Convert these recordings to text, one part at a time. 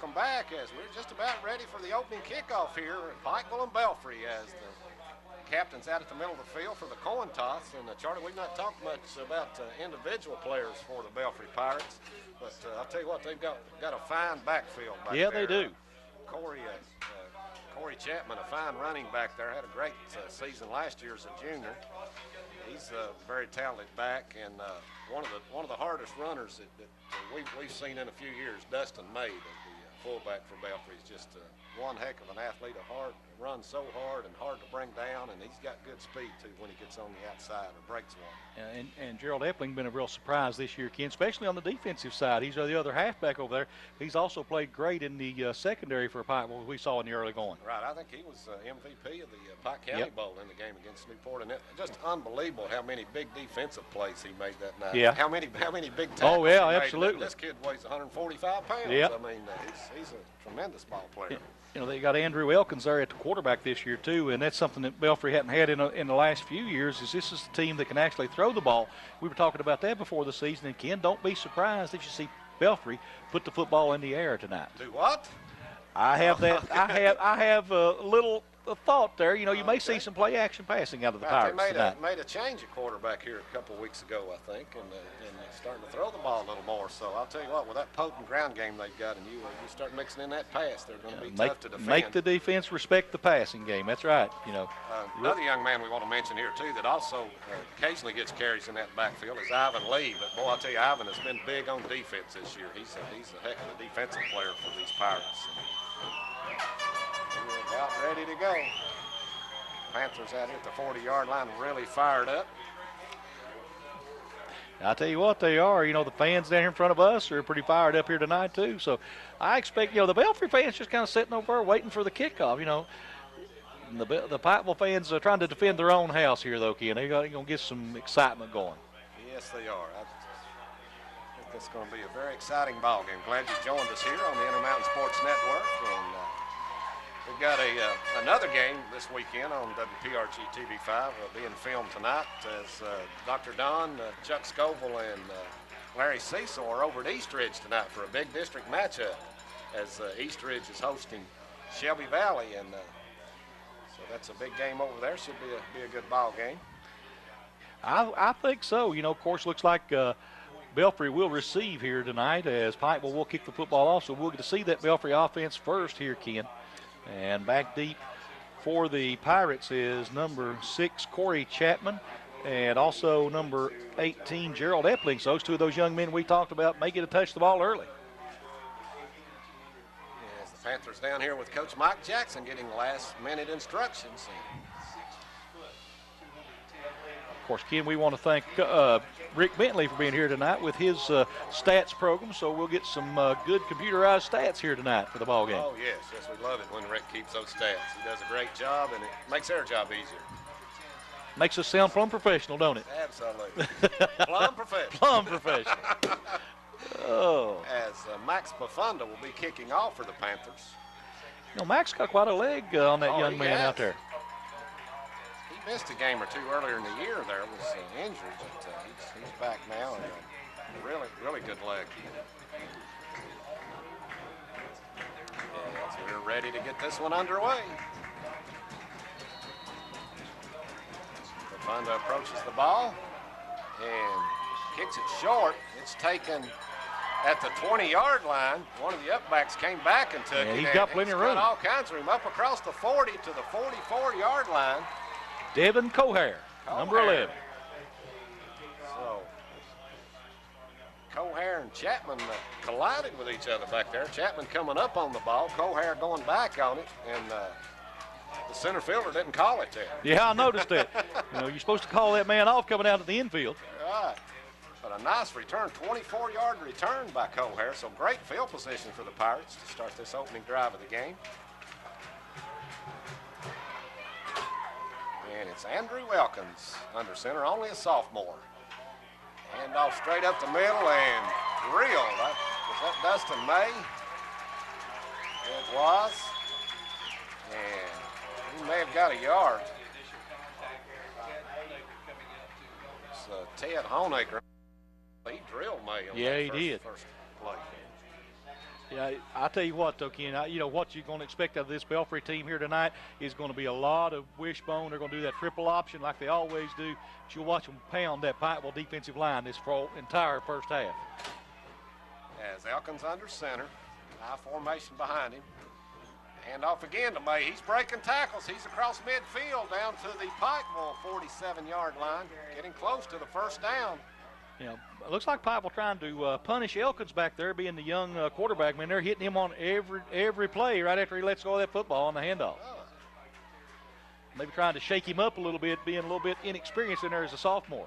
welcome back as we're just about ready for the opening kickoff here at Pikeville and Belfry as the captain's out at the middle of the field for the coin toss. And Charlie, we've not talked much about individual players for the Belfry Pirates, but I'll tell you what, they've got a fine backfield back there. Yeah, they do. Corey Chapman, a fine running back there, had a great season last year as a junior. He's a very talented back, and one of the hardest runners that we've seen in a few years. Dustin May, the fullback for Belfry, is just one heck of an athlete. Runs so hard and hard to bring down, and he's got good speed too when he gets on the outside or breaks one. And Gerald Epling been a real surprise this year, Ken, especially on the defensive side. He's the other halfback over there. He's also played great in the secondary for Pikeville we saw in the early going. Right, I think he was MVP of the Pike County Bowl in the game against Newport, and just unbelievable how many big defensive plays he made that night. Yeah. How many big tackles? Oh yeah, he made. absolutely. This kid weighs 145 pounds. Yeah. I mean, he's a tremendous ball player. You know, they got Andrew Elkins there at the quarterback this year too, and that's something that Belfry hadn't had in the last few years. This is the team that can actually throw the ball. We were talking about that before the season, and Ken, don't be surprised if you see Belfry put the football in the air tonight. Do what? I have that. I have a little thought there. You know, you may see some play action passing out of the Pirates tonight. They made a change at quarterback here a couple of weeks ago, I think, and starting to throw the ball a little more. So I'll tell you what, with that potent ground game they've got, and you start mixing in that pass, they're going to be tough to defend. Make the defense respect the passing game. That's right. You know, another young man we want to mention here too that also occasionally gets carries in that backfield is Ivan Lee. But boy, I'll tell you, Ivan has been big on defense this year. He's a heck of a defensive player for these Pirates. We're about ready to go. Panthers out here at the 40-yard line, really fired up. I'll tell you what they are. You know, the fans down here in front of us are pretty fired up here tonight too. So I expect, you know, the Belfry fans just kind of sitting over there waiting for the kickoff. You know, the Pikeville fans are trying to defend their own house here though, Ken. They're going to get some excitement going. Yes, they are. I think it's going to be a very exciting ball game. Glad you joined us here on the Intermountain Sports Network. And we've got another game this weekend on WPRGtv 5 being filmed tonight as Dr. Don, Chuck Scoville, and Larry Cecil are over at Eastridge tonight for a big district matchup as Eastridge is hosting Shelby Valley. And so that's a big game over there. Should be a good ball game. I think so. You know, of course, looks like Belfry will receive here tonight as Pikeville will kick the football off. So we'll get to see that Belfry offense first here, Ken. And back deep for the Pirates is number 6, Corey Chapman, and also number 18, Gerald Epling. So those two of those young men we talked about may get to touch the ball early. Yes, the Panthers down here with Coach Mike Jackson getting last-minute instructions. Of course, Ken, we want to thank Rick Bentley for being here tonight with his stats program, so we'll get some good computerized stats here tonight for the ball game. Oh, yes, we love it when Rick keeps those stats. He does a great job, and it makes our job easier. Makes us sound plumb professional, don't it? Absolutely. Plumb professional. Plumb professional. Oh. As Max Bafunda will be kicking off for the Panthers. You know, Max got quite a leg on that young man out there. He missed a game or two earlier in the year there, was injured, but he's back now, and really, really good leg. So we're ready to get this one underway. Bafunda approaches the ball and kicks it short. It's taken at the 20-yard line. One of the upbacks came back and took it. He's got plenty of room. Got all kinds of room up across the 40 to the 44-yard line. Devin Cohair, number 11. So Cohair and Chapman collided with each other back there. Chapman coming up on the ball, Cohair going back on it, and the center fielder didn't call it there. Yeah, I noticed that. You know, you're supposed to call that man off coming out of the infield. Right. But a nice return, 24-yard return by Cohair. So great field position for the Pirates to start this opening drive of the game. And it's Andrew Elkins under center, only a sophomore. Hand off straight up the middle and drilled. Was that Dustin May? It was. And he may have got a yard. It's Ted Honaker. He drilled May on he did. First play. Yeah, I tell you what, though, Ken, you know what you're going to expect out of this Belfry team here tonight is going to be a lot of wishbone. They're going to do that triple option like they always do. But you'll watch them pound that Pikeville defensive line this entire first half. As Elkins under center, high formation behind him. Hand off again to May. He's breaking tackles. He's across midfield down to the Pikeville 47-yard line, getting close to the first down. You know, it looks like Pikeville trying to punish Elkins back there, being the young quarterback. Man, they're hitting him on every play right after he lets go of that football on the handoff. Maybe trying to shake him up a little bit, being a little bit inexperienced in there as a sophomore.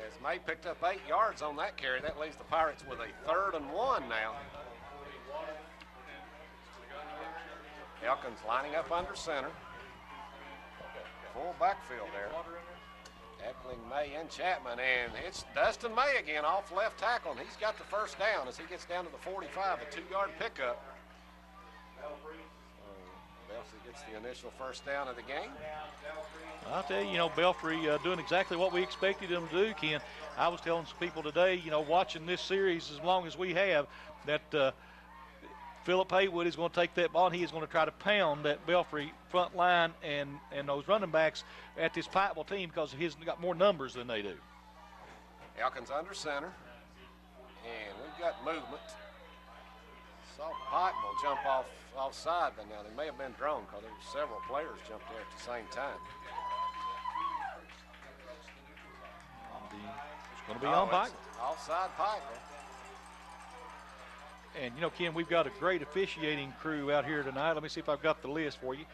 As May picked up 8 yards on that carry, that leaves the Pirates with a 3rd and 1 now. Elkins lining up under center. Full backfield there. Tackling May and Chapman, and it's Dustin May again off left tackle, and he's got the first down as he gets down to the 45, a 2-yard pickup. Belfry gets the initial first down of the game. I'll tell you, Belfry doing exactly what we expected them to do, Ken. I was telling some people today, watching this series as long as we have, that Philip Haywood is going to take that ball and he is going to try to pound that Belfry front line and those running backs at this Pikeville team because he's got more numbers than they do. Elkins under center, and we've got movement. Saw Pikeville jump offside, but now they may have been drawn because there were several players jumped there at the same time. It's going to be on Pikeville. Offside Pikeville. And, Ken, we've got a great officiating crew out here tonight. Let me see if I've got the list for you.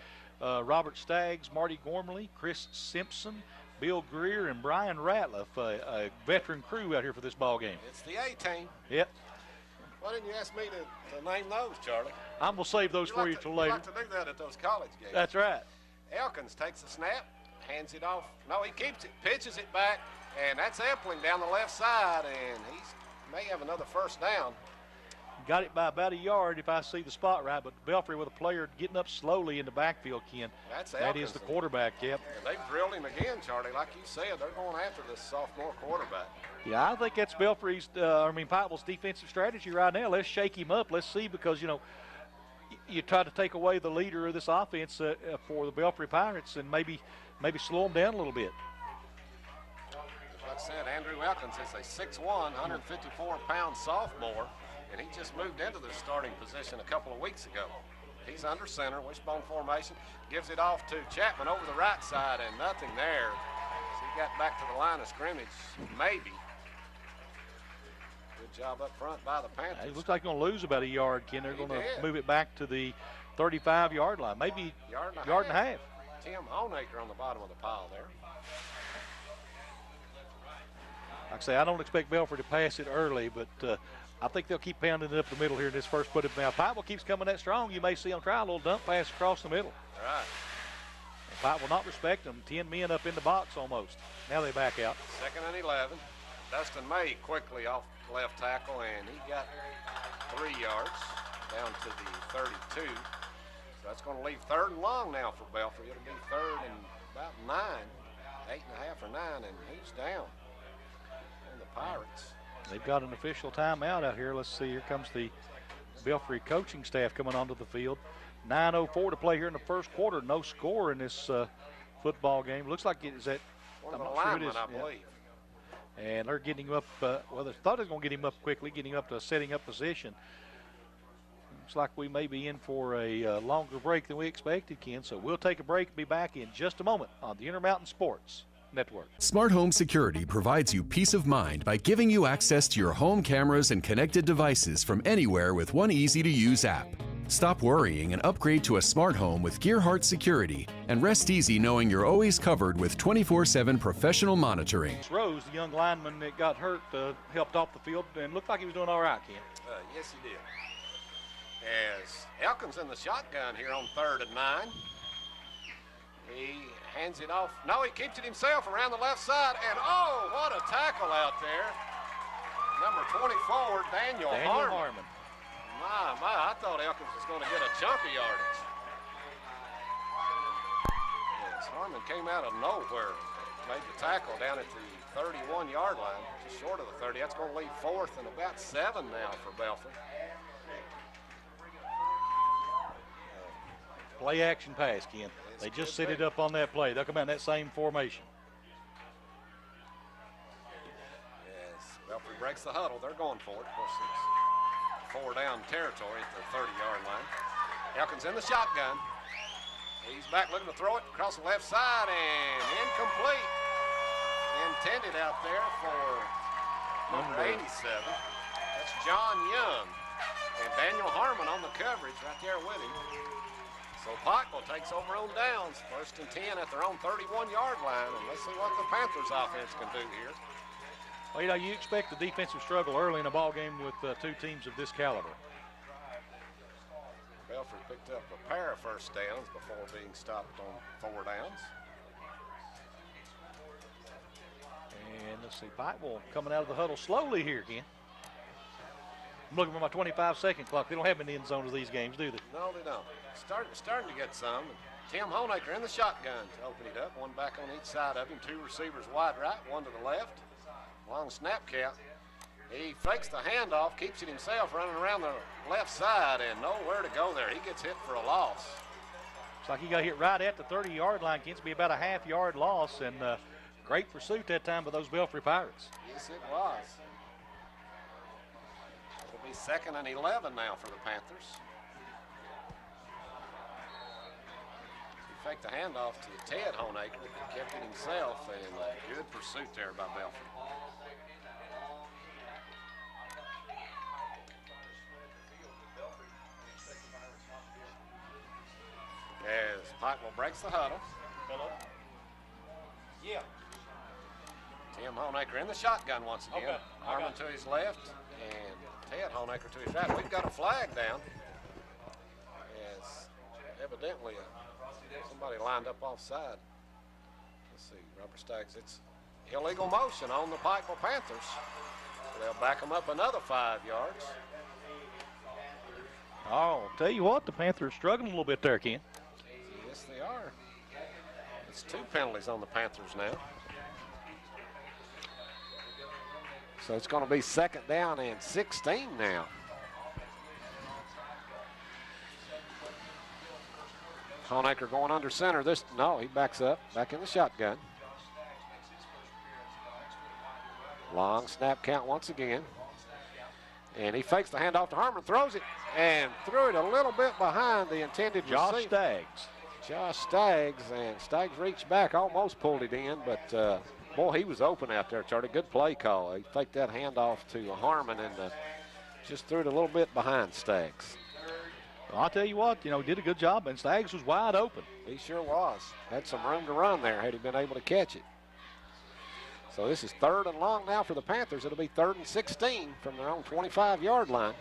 Robert Staggs, Marty Gormley, Chris Simpson, Bill Greer, and Brian Ratliff, a veteran crew out here for this ball game. It's the A-team. Yep. Why didn't you ask me to name those, Charlie? I'm going to save those for you till later. You like to do that at those college games. That's right. Elkins takes the snap, hands it off. No, he keeps it, pitches it back, and that's Epling down the left side, and he may have another first down. Got it by about a yard if I see the spot right, but Belfry with a player getting up slowly in the backfield, Ken. That is the quarterback, yep. And they've drilled him again, Charlie. Like you said, they're going after this sophomore quarterback. Yeah, I think that's Belfry's, Pikeville's defensive strategy right now. Let's shake him up. Let's see, because, you try to take away the leader of this offense for the Belfry Pirates and maybe slow them down a little bit. Like I said, Andrew Elkins is a 6'1", 154-pound sophomore. And he just moved into the starting position a couple of weeks ago. He's under center, wishbone formation, gives it off to Chapman over the right side, and nothing there. So he got back to the line of scrimmage, maybe. Good job up front by the Panthers. It looks like they're going to lose about a yard, Ken. They're going to move it back to the 35-yard line, maybe yard and a half. Tim Honaker on the bottom of the pile there. Like I say, I don't expect Belfry to pass it early, but I think they'll keep pounding it up the middle here in this first put. Now, Pikeville keeps coming that strong. You may see them try a little dump pass across the middle. All right. And Pikeville not respect them. 10 men up in the box almost. Now they back out. 2nd and 11. Dustin May quickly off left tackle, and he got 3 yards down to the 32. So that's going to leave 3rd and long now for Belfry. It'll be 3rd and about 9, 8.5 or 9, and he's down. And the Pirates. They've got an official timeout out here. Let's see, here comes the Belfry coaching staff coming onto the field. 9:04 to play here in the first quarter. No score in this football game. Looks like it is that. One of the linemen, I believe. And they're getting him up. Well, they thought they were going to get him up quickly, getting up to setting up position. Looks like we may be in for a longer break than we expected, Ken. So we'll take a break and be back in just a moment on the Intermountain Sports Network. Smart Home Security provides you peace of mind by giving you access to your home cameras and connected devices from anywhere with one easy-to-use app. Stop worrying and upgrade to a smart home with Gearhart Security, and rest easy knowing you're always covered with 24/7 professional monitoring. Rose, the young lineman that got hurt, helped off the field and looked like he was doing all right, Ken. Yes, he did. As Elkins in the shotgun here on 3rd and 9. He hands it off. No, he keeps it himself around the left side. And, oh, what a tackle out there. Number 24, Daniel Harmon. My, I thought Elkins was going to get a chunk of yardage. Yes, Harmon came out of nowhere, made the tackle down at the 31-yard line, just short of the 30. That's going to leave 4th and about 7 now for Belfry. Play action pass, Ken. They just set it up on that play. They'll come out in that same formation. Yes, Belfry breaks the huddle. They're going for it. Of course, it's 4 down territory at the 30-yard line. Elkins in the shotgun. He's back looking to throw it across the left side and incomplete. Intended out there for number 87. That's John Young. And Daniel Harmon on the coverage right there with him. So Pikeville takes over on downs. 1st and 10 at their own 31-yard line. And let's see what the Panthers offense can do here. Well, you know, you expect the defensive struggle early in a ball game with two teams of this caliber. Belfry picked up a pair of first downs before being stopped on 4 downs. And let's see, Pikeville coming out of the huddle slowly here, Ken. I'm looking for my 25-second clock. They don't have any end zones of these games, do they? No, they don't. Starting to get some. Tim Honaker in the shotgun to open it up. One back on each side of him. 2 receivers wide right, 1 to the left. Long snap count. He fakes the handoff, keeps it himself, running around the left side, and nowhere to go there. He gets hit for a loss. Looks like he got hit right at the 30-yard line. It's be about a half-yard loss, and great pursuit that time by those Belfry Pirates. Yes, it was. It'll be 2nd and 11 now for the Panthers. He faked the handoff to Ted Honaker, kept it himself, and good pursuit there by Belfry. As Pikeville breaks the huddle. Hello? Yeah. Tim Honaker in the shotgun once again. Okay. Harmon to his left and Ted Honaker to his right. We've got a flag down. As evidently somebody lined up offside. Let's see, Rubber Stacks. It's illegal motion on the Pikeville Panthers. So they'll back them up another 5 yards. Oh, tell you what, the Panthers struggling a little bit there, Ken. Yes, they are. It's 2 penalties on the Panthers now. So it's going to be 2nd down and 16 now. Honaker going under center. No, he backs up, back in the shotgun. Long snap count once again. And he fakes the handoff to Harmon, throws it, and threw it a little bit behind the intended receiver. Josh Staggs, and Staggs reached back, almost pulled it in, but boy, he was open out there, Charlie. Good play call. He faked that handoff to Harmon and just threw it a little bit behind Staggs. Well, I'll tell you what, did a good job, and Staggs was wide open. He sure was. Had some room to run there had he been able to catch it. So this is 3rd and long now for the Panthers. It'll be 3rd and 16 from their own 25-yard line.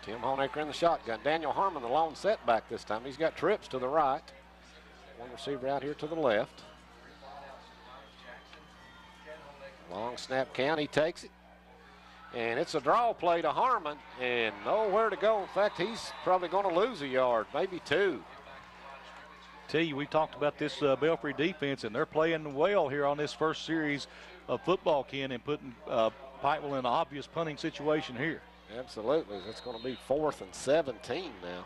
Tim Honaker in the shotgun. Daniel Harmon, the lone setback this time. He's got trips to the right. One receiver out here to the left. Long snap count. He takes it. And it's a draw play to Harmon, and nowhere to go. In fact, he's probably going to lose a yard, maybe 2. Tell you, we talked about this Belfry defense, and they're playing well here on this first series of football, Ken, and putting Pikeville in an obvious punting situation here. Absolutely. It's going to be 4th and 17 now.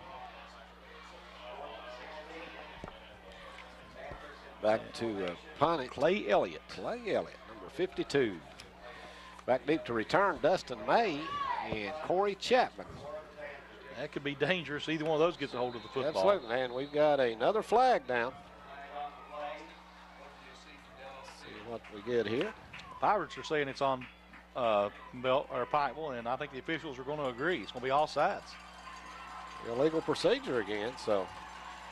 Back to punting. Clay Elliott. Clay Elliott, number 52. Back deep to return, Dustin May and Corey Chapman. That could be dangerous. Either one of those gets a hold of the football. Absolutely, and we've got another flag down. Let's see what we get here. Pirates are saying it's on Pikeville, and I think the officials are going to agree. It's going to be all sides. Illegal procedure again, so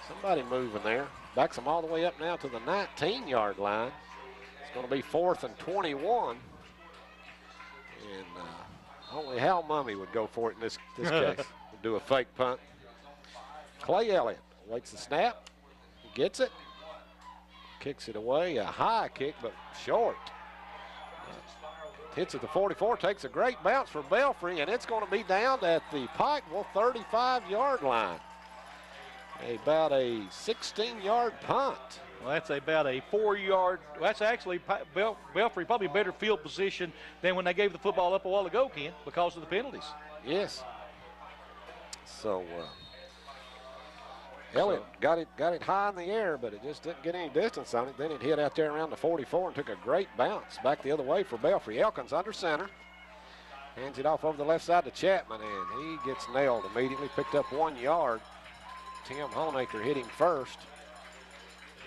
somebody moving there. Backs them all the way up now to the 19-yard line. It's going to be 4th and 21. And only Hal Mummy would go for it in this case. Do a fake punt. Clay Elliott waits the snap, gets it, kicks it away. A high kick, but short. Hits at the 44, takes a great bounce for Belfry, and it's going to be down at the Pikeville 35-yard line. About a 16-yard punt. Well, that's about a 4-yard. That's actually Belfry probably better field position than when they gave the football up a while ago, Ken, because of the penalties. Yes. So Elliott got it high in the air, but it just didn't get any distance on it. Then it hit out there around the 44 and took a great bounce back the other way for Belfry. Elkins under center. Hands it off over the left side to Chapman, and he gets nailed immediately. Picked up 1 yard. Tim Honaker hit him first.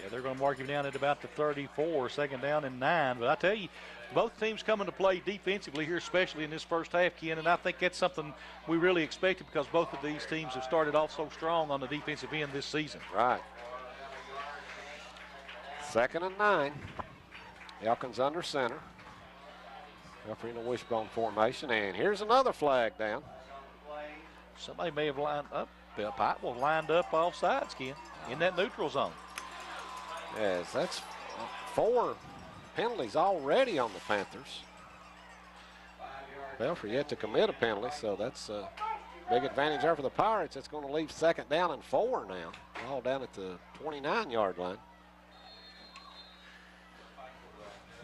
Yeah, they're going to mark him down at about the 34, second down and 9. But I tell you, both teams coming to play defensively here, especially in this first half, Ken, and I think that's something we really expected because both of these teams have started off so strong on the defensive end this season. Right. Second and 9. Elkins under center. Belfry in a wishbone formation, and here's another flag down. Somebody may have lined up. Pikeville lined up off sides, Ken, in that neutral zone. Yes, that's 4 penalties already on the Panthers. Belfry yet to commit a penalty, so that's a big advantage there for the Pirates. It's going to leave second down and 4 now, all down at the 29-yard line.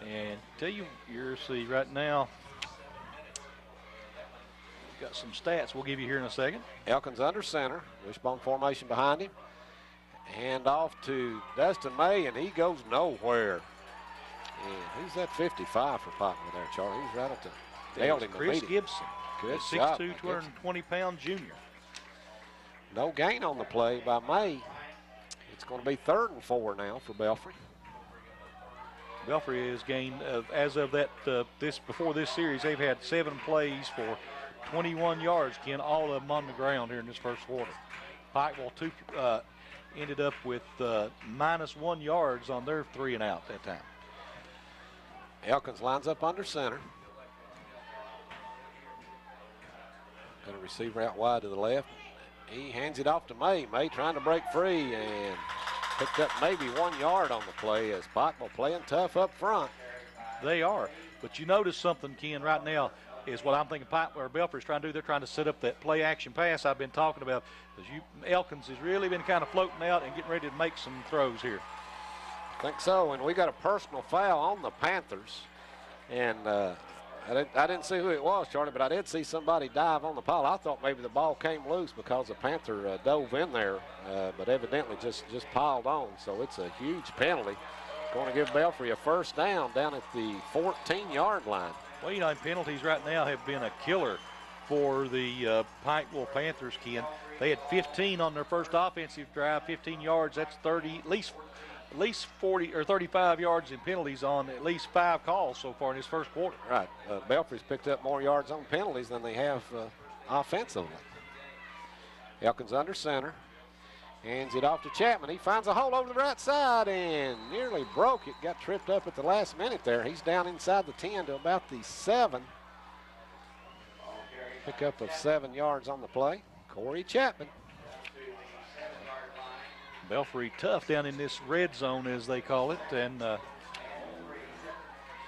And tell you, see right now, got some stats we'll give you here in a second. Elkins under center, wishbone formation behind him. Hand off to Dustin May, and he goes nowhere. And who's that 55 for Pikeville there, Charlie? He's right at the nailed him. Chris Gibson, good 6'2", 220-pound junior. No gain on the play by May. It's going to be 3rd and 4 now for Belfry. Belfry has gained, as of that before this series, they've had 7 plays for 21 yards, Ken, all of them on the ground here in this first quarter. Pikeville ended up with -1 yards on their 3 and out that time. Elkins lines up under center. Got a receiver out wide to the left. He hands it off to May. May trying to break free and picked up maybe 1 yard on the play as Pikeville playing tough up front. They are, but you notice something, Ken, right now is what I'm thinking Belfry's trying to do. They're trying to set up that play action pass I've been talking about. Elkins has really been kind of floating out and getting ready to make some throws here. I think so, and we got a personal foul on the Panthers. And I didn't see who it was, Charlie, but I did see somebody dive on the pile. I thought maybe the ball came loose because the Panther dove in there, but evidently just piled on. So it's a huge penalty. Going to give Belfry a first down at the 14-yard line. Well, you know, penalties right now have been a killer for the Pikeville Panthers, Ken. They had 15 on their first offensive drive, 15 yards. That's 30, at least 40 or 35 yards in penalties on at least 5 calls so far in this first quarter. Right. Belfry's picked up more yards on penalties than they have offensively. Elkins under center. Hands it off to Chapman. He finds a hole over the right side and nearly broke it. Got tripped up at the last minute there. He's down inside the 10 to about the 7. Pickup of 7 yards on the play. Corey Chapman. Belfry tough down in this red zone, as they call it, and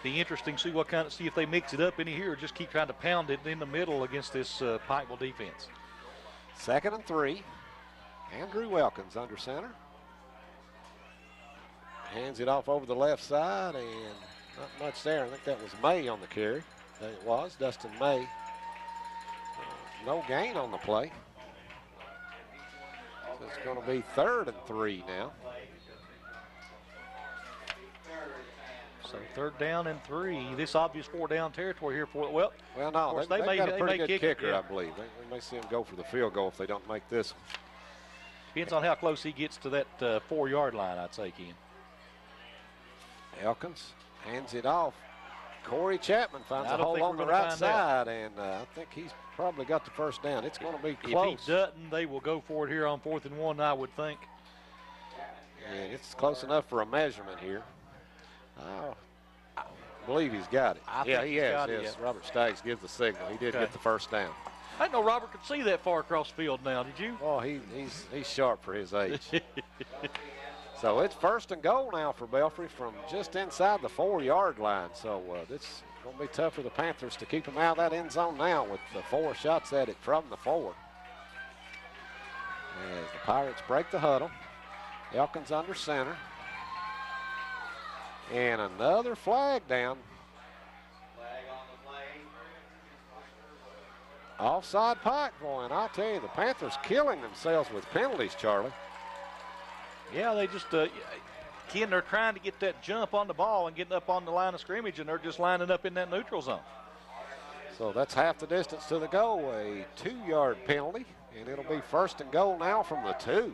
be interesting to see if they mix it up any here or just keep trying to pound it in the middle against this Pikeville defense. 2nd and 3. Andrew Elkins under center. Hands it off over the left side, and not much there. I think that was May on the carry. It was Dustin May. No gain on the play. So it's going to be 3rd and 3 now. So 3rd down and 3. This obvious 4-down territory here for well, no, they got a pretty good kicker, yeah. I believe. They may see him go for the field goal if they don't make this one. Depends on how close he gets to that 4-yard line, I'd say, Ken. Elkins hands it off. Corey Chapman finds a hole on the right side, and I think he's probably got the first down. It's going to be close. If he doesn't, they will go for it here on 4th and 1, I would think. Yeah, it's close enough for a measurement here. I believe he's got it. Yeah, he has. Yes. Robert Staggs gives the signal. He did get the first down. I didn't know Robert could see that far across the field now, did you? Oh, he's sharp for his age. So it's 1st and goal now for Belfry from just inside the 4-yard line. So it's going to be tough for the Panthers to keep them out of that end zone now with the 4 shots at it from the 4. As the Pirates break the huddle. Elkins under center. And another flag down. Offside Pikeville, and I'll tell you, the Panthers killing themselves with penalties, Charlie. Yeah, they just, Ken, they're trying to get that jump on the ball and getting up on the line of scrimmage, and they're just lining up in that neutral zone. So that's half the distance to the goal, a 2-yard penalty, and it'll be 1st and goal now from the 2.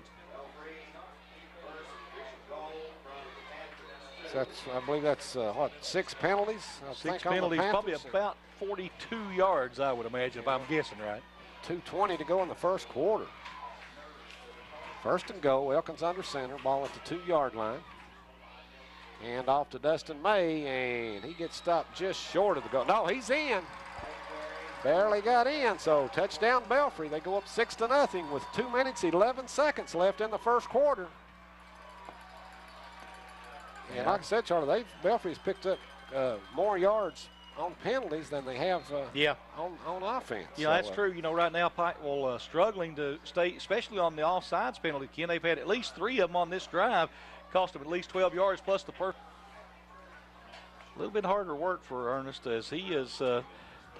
So that's, I believe that's, 6 penalties? 6 penalties, probably about 42 yards, I would imagine, if I'm guessing right. 2:20 to go in the first quarter. 1st and goal, Elkins under center, ball at the 2-yard line. And off to Dustin May, and he gets stopped just short of the goal. No, he's in. Barely got in, so touchdown Belfry. They go up 6-0 with 2 minutes, 11 seconds left in the first quarter. And like I said, Charlie, Belfry's picked up more yards on penalties than they have on offense. Yeah, so, that's true. You know, right now Pikeville struggling to stay, especially on the offsides penalty. Ken, they've had at least 3 of them on this drive, cost them at least 12 yards plus the first. A little bit harder work for Ernest, as he has done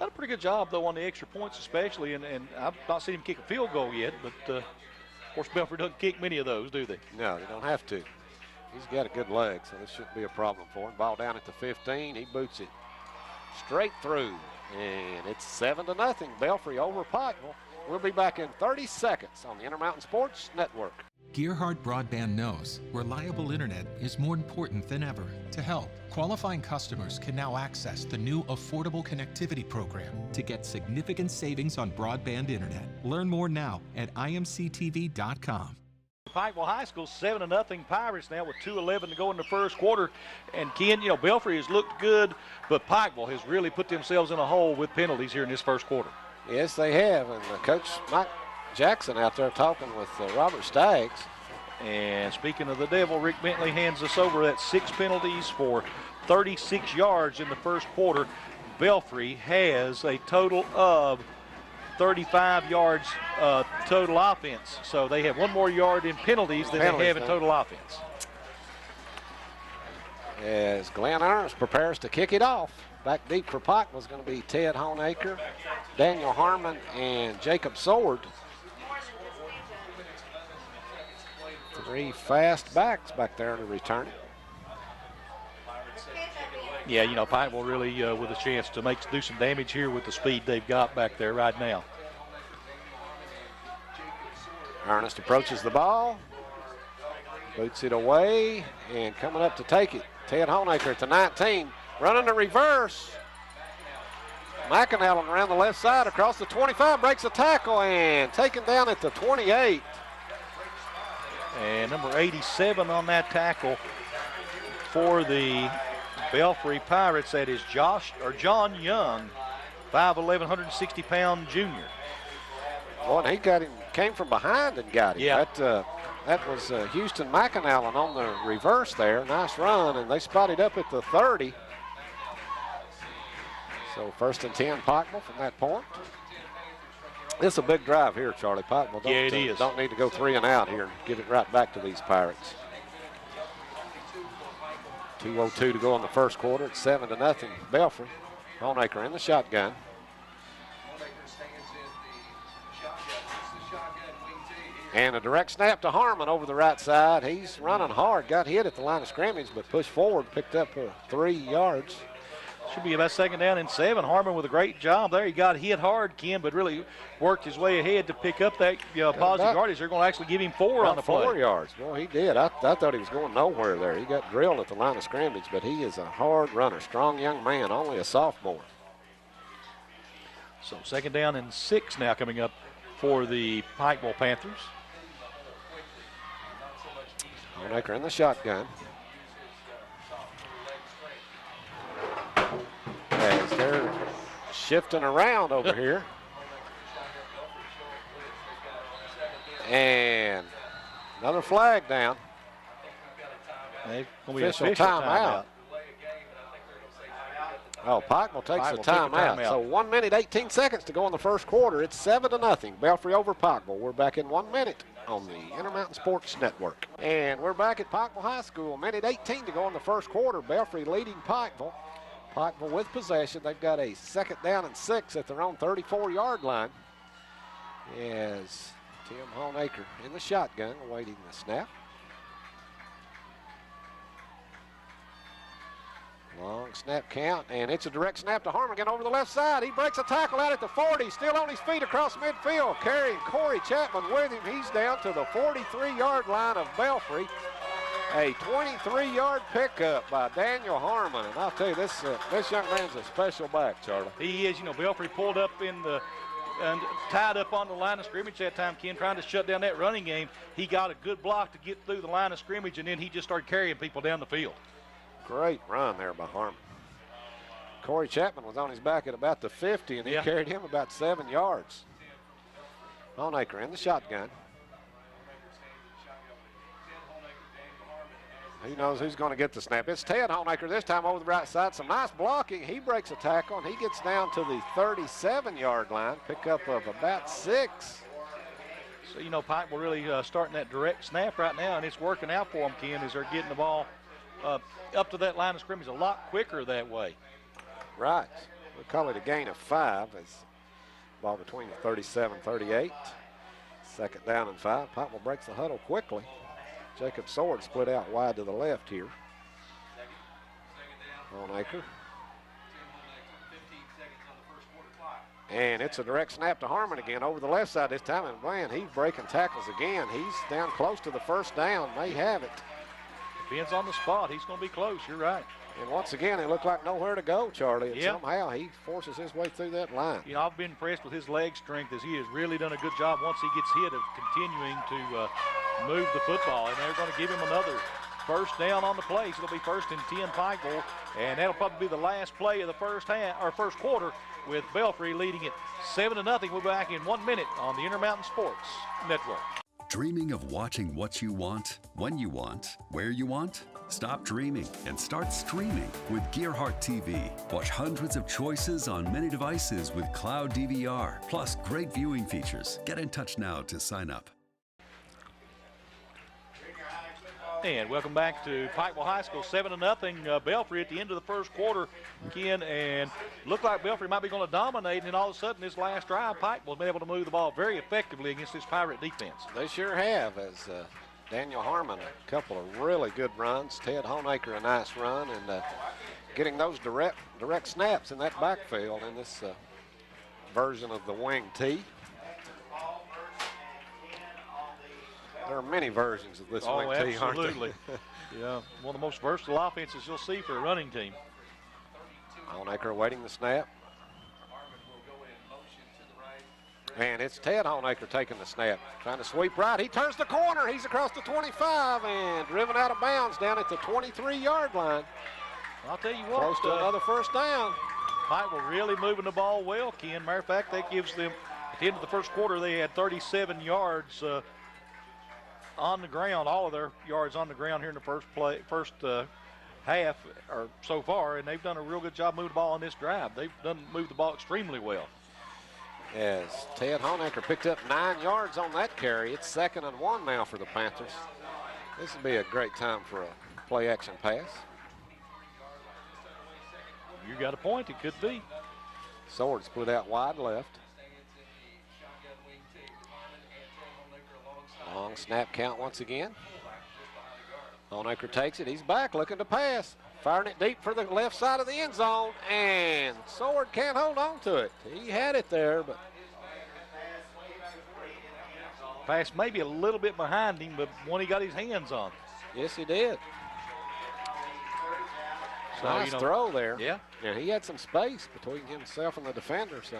a pretty good job, though, on the extra points especially, and I've not seen him kick a field goal yet, but of course Belfry doesn't kick many of those, do they? No, they don't have to. He's got a good leg, so this shouldn't be a problem for him. Ball down at the 15. He boots it straight through, and it's 7-0. Belfry over Pikeville. We'll be back in 30 seconds on the Intermountain Sports Network. Gearhart Broadband knows reliable internet is more important than ever. To help, qualifying customers can now access the new Affordable Connectivity Program to get significant savings on broadband internet. Learn more now at imctv.com. Pikeville High School 7-0 Pirates now with 2:11 to go in the first quarter. And Ken, you know, Belfry has looked good, but Pikeville has really put themselves in a hole with penalties here in this first quarter. Yes, they have. And Coach Mike Jackson out there talking with Robert Staggs. And speaking of the devil, Rick Bentley hands us over that 6 penalties for 36 yards in the first quarter. Belfry has a total of 35 yards total offense. So they have 1 more yard in penalties than they have in total offense. As Glenn Ernst prepares to kick it off. Back deep for Pikeville is going to be Ted Honaker, Daniel Harmon, and Jacob Sword. 3 fast backs back there to return it. Yeah, you know, Pikeville really with a chance to do some damage here with the speed they've got back there right now. Ernest approaches the ball, boots it away, and coming up to take it, Ted Honaker at the 19, running the reverse. McAnallen around the left side across the 25, breaks a tackle, and taken down at the 28. And number 87 on that tackle for the Belfry Pirates, that is John Young, 5'11", 160-pound junior. Boy, and he got him, came from behind and got him. Yeah. That was Houston McAnallen on the reverse there. Nice run, and they spotted up at the 30. So 1st and 10 Pikeville from that point. This is a big drive here, Charlie. Pikeville don't need to go 3 and out here and give it right back to these Pirates. 2:02 to go in the first quarter. It's 7-0 Belfry. Honaker in the shotgun. And a direct snap to Harmon over the right side. He's running hard, got hit at the line of scrimmage, but pushed forward, picked up 3 yards. Should be about 2nd down and 7. Harmon with a great job there. He got hit hard, Ken, but really worked his way ahead to pick up that positive yardage. They're going to actually give him 4 on the play. 4 yards. Boy, he did. I thought he was going nowhere there. He got drilled at the line of scrimmage, but he is a hard runner, strong young man, only a sophomore. So 2nd down and 6 now coming up for the Pikeville Panthers. Honaker in the shotgun. As they're shifting around over here. And another flag down. Official timeout. Oh, Pikeville takes a timeout. So 1 minute, 18 seconds to go in the first quarter. It's 7-0. Belfry over Pikeville. We're back in 1 minute on the Intermountain Sports Network. And we're back at Pikeville High School. 1 minute, 18 to go in the first quarter. Belfry leading Pikeville. Pikeville with possession. They've got a 2nd down and 6 at their own 34-yard line. As Tim Honaker in the shotgun awaiting the snap. Long snap count, and it's a direct snap to Harmon again over the left side. He breaks a tackle out at the 40, still on his feet across midfield. Carrying Corey Chapman with him. He's down to the 43-yard line of Belfry. A 23-yard pickup by Daniel Harmon. And I'll tell you, this young man's a special back, Charlie. He is. You know, Belfry pulled up and tied up on the line of scrimmage that time, Ken, trying to shut down that running game. He got a good block to get through the line of scrimmage, and then he just started carrying people down the field. Great run there by Harmon. Corey Chapman was on his back at about the 50, and he carried him about 7 yards. Honaker in the shotgun. Who knows who's going to get the snap? It's Ted Honaker this time over the right side. Some nice blocking. He breaks a tackle, and he gets down to the 37-yard line. Pickup of about 6. So, you know, Pikeville really starting that direct snap right now, and it's working out for them, Ken, as they're getting the ball up to that line of scrimmage a lot quicker that way. Right. We'll call it a gain of 5 as ball between the 37-38. 2nd down and 5. Pikeville breaks the huddle quickly. Jacob Sword split out wide to the left here. Honaker. And it's a direct snap to Harmon again over the left side this time. And man, he's breaking tackles again. He's down close to the 1st down. May have it. Depends on the spot. He's going to be close. You're right. And once again, it looked like nowhere to go, Charlie. And somehow he forces his way through that line. You know, I've been impressed with his leg strength as he has really done a good job once he gets hit of continuing to move the football. And they're going to give him another 1st down on the play. So it'll be 1st and 10 Pikeville. And that'll probably be the last play of the first quarter with Belfry leading it 7-0. We'll be back in 1 minute on the Intermountain Sports Network. Dreaming of watching what you want, when you want, where you want? Stop dreaming and start streaming with Gearhart TV. Watch hundreds of choices on many devices with cloud DVR, plus great viewing features. Get in touch now to sign up. And welcome back to Pikeville High School, 7-0 Belfry at the end of the 1st quarter, Ken, and looked like Belfry might be going to dominate, and then all of a sudden this last drive, Pikeville has been able to move the ball very effectively against this Pirate defense. They sure have, as Daniel Harmon, a couple of really good runs. Ted Honaker, a nice run, and getting those direct snaps in that backfield in this version of the wing T. There are many versions of this wing T, aren't there? Absolutely. Yeah, one of the most versatile offenses you'll see for a running team. Honaker awaiting the snap. And it's Ted Honaker taking the snap, trying to sweep right. He turns the corner. He's across the 25 and driven out of bounds down at the 23-yard line. I'll tell you what. Close to another 1st down. Pikeville really moving the ball well, Ken. Matter of fact, that gives them, at the end of the 1st quarter, they had 37 yards on the ground, all of their yards on the ground here in the first half or so far, and they've done a real good job moving the ball on this drive. They've moved the ball extremely well. As Ted Honaker picked up 9 yards on that carry. It's 2nd and 1 now for the Panthers. This would be a great time for a play-action pass. You got a point, it could be. Sword split out wide left. Long snap count once again. Honaker takes it. He's back looking to pass. Firing it deep for the left side of the end zone. And Sword can't hold on to it. He had it there, but. Pass maybe a little bit behind him, but one he got his hands on. Yes, he did. So, nice throw there. Yeah. Yeah, he had some space between himself and the defender. So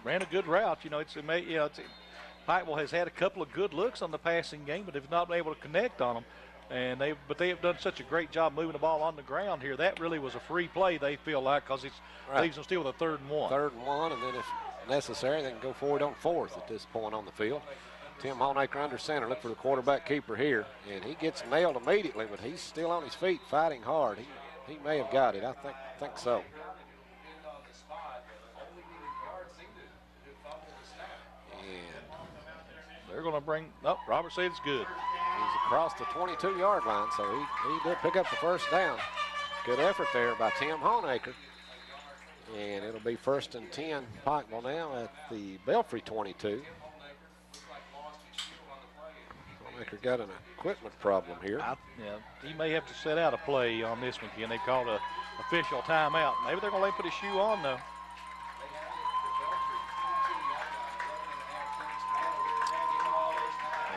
ran a good route. Pikeville has had a couple of good looks on the passing game, but they've not been able to connect on them. And they have done such a great job moving the ball on the ground here. That really was a free play, they feel like, because it leaves them still with a 3rd and 1. 3rd and 1, and then if necessary, they can go forward on 4th at this point on the field. Tim Honaker under center. Look for the quarterback keeper here. And he gets nailed immediately, but he's still on his feet fighting hard. He may have got it. I think so. They're going to bring, Robert said it's good. He's across the 22-yard line, so he did pick up the 1st down. Good effort there by Tim Honaker. And it'll be 1st and 10 Pikeville now at the Belfry 22. Maker got an equipment problem here. Yeah, he may have to set out a play on this one, Ken. They called a official timeout. Maybe they're going to let him put his shoe on, though.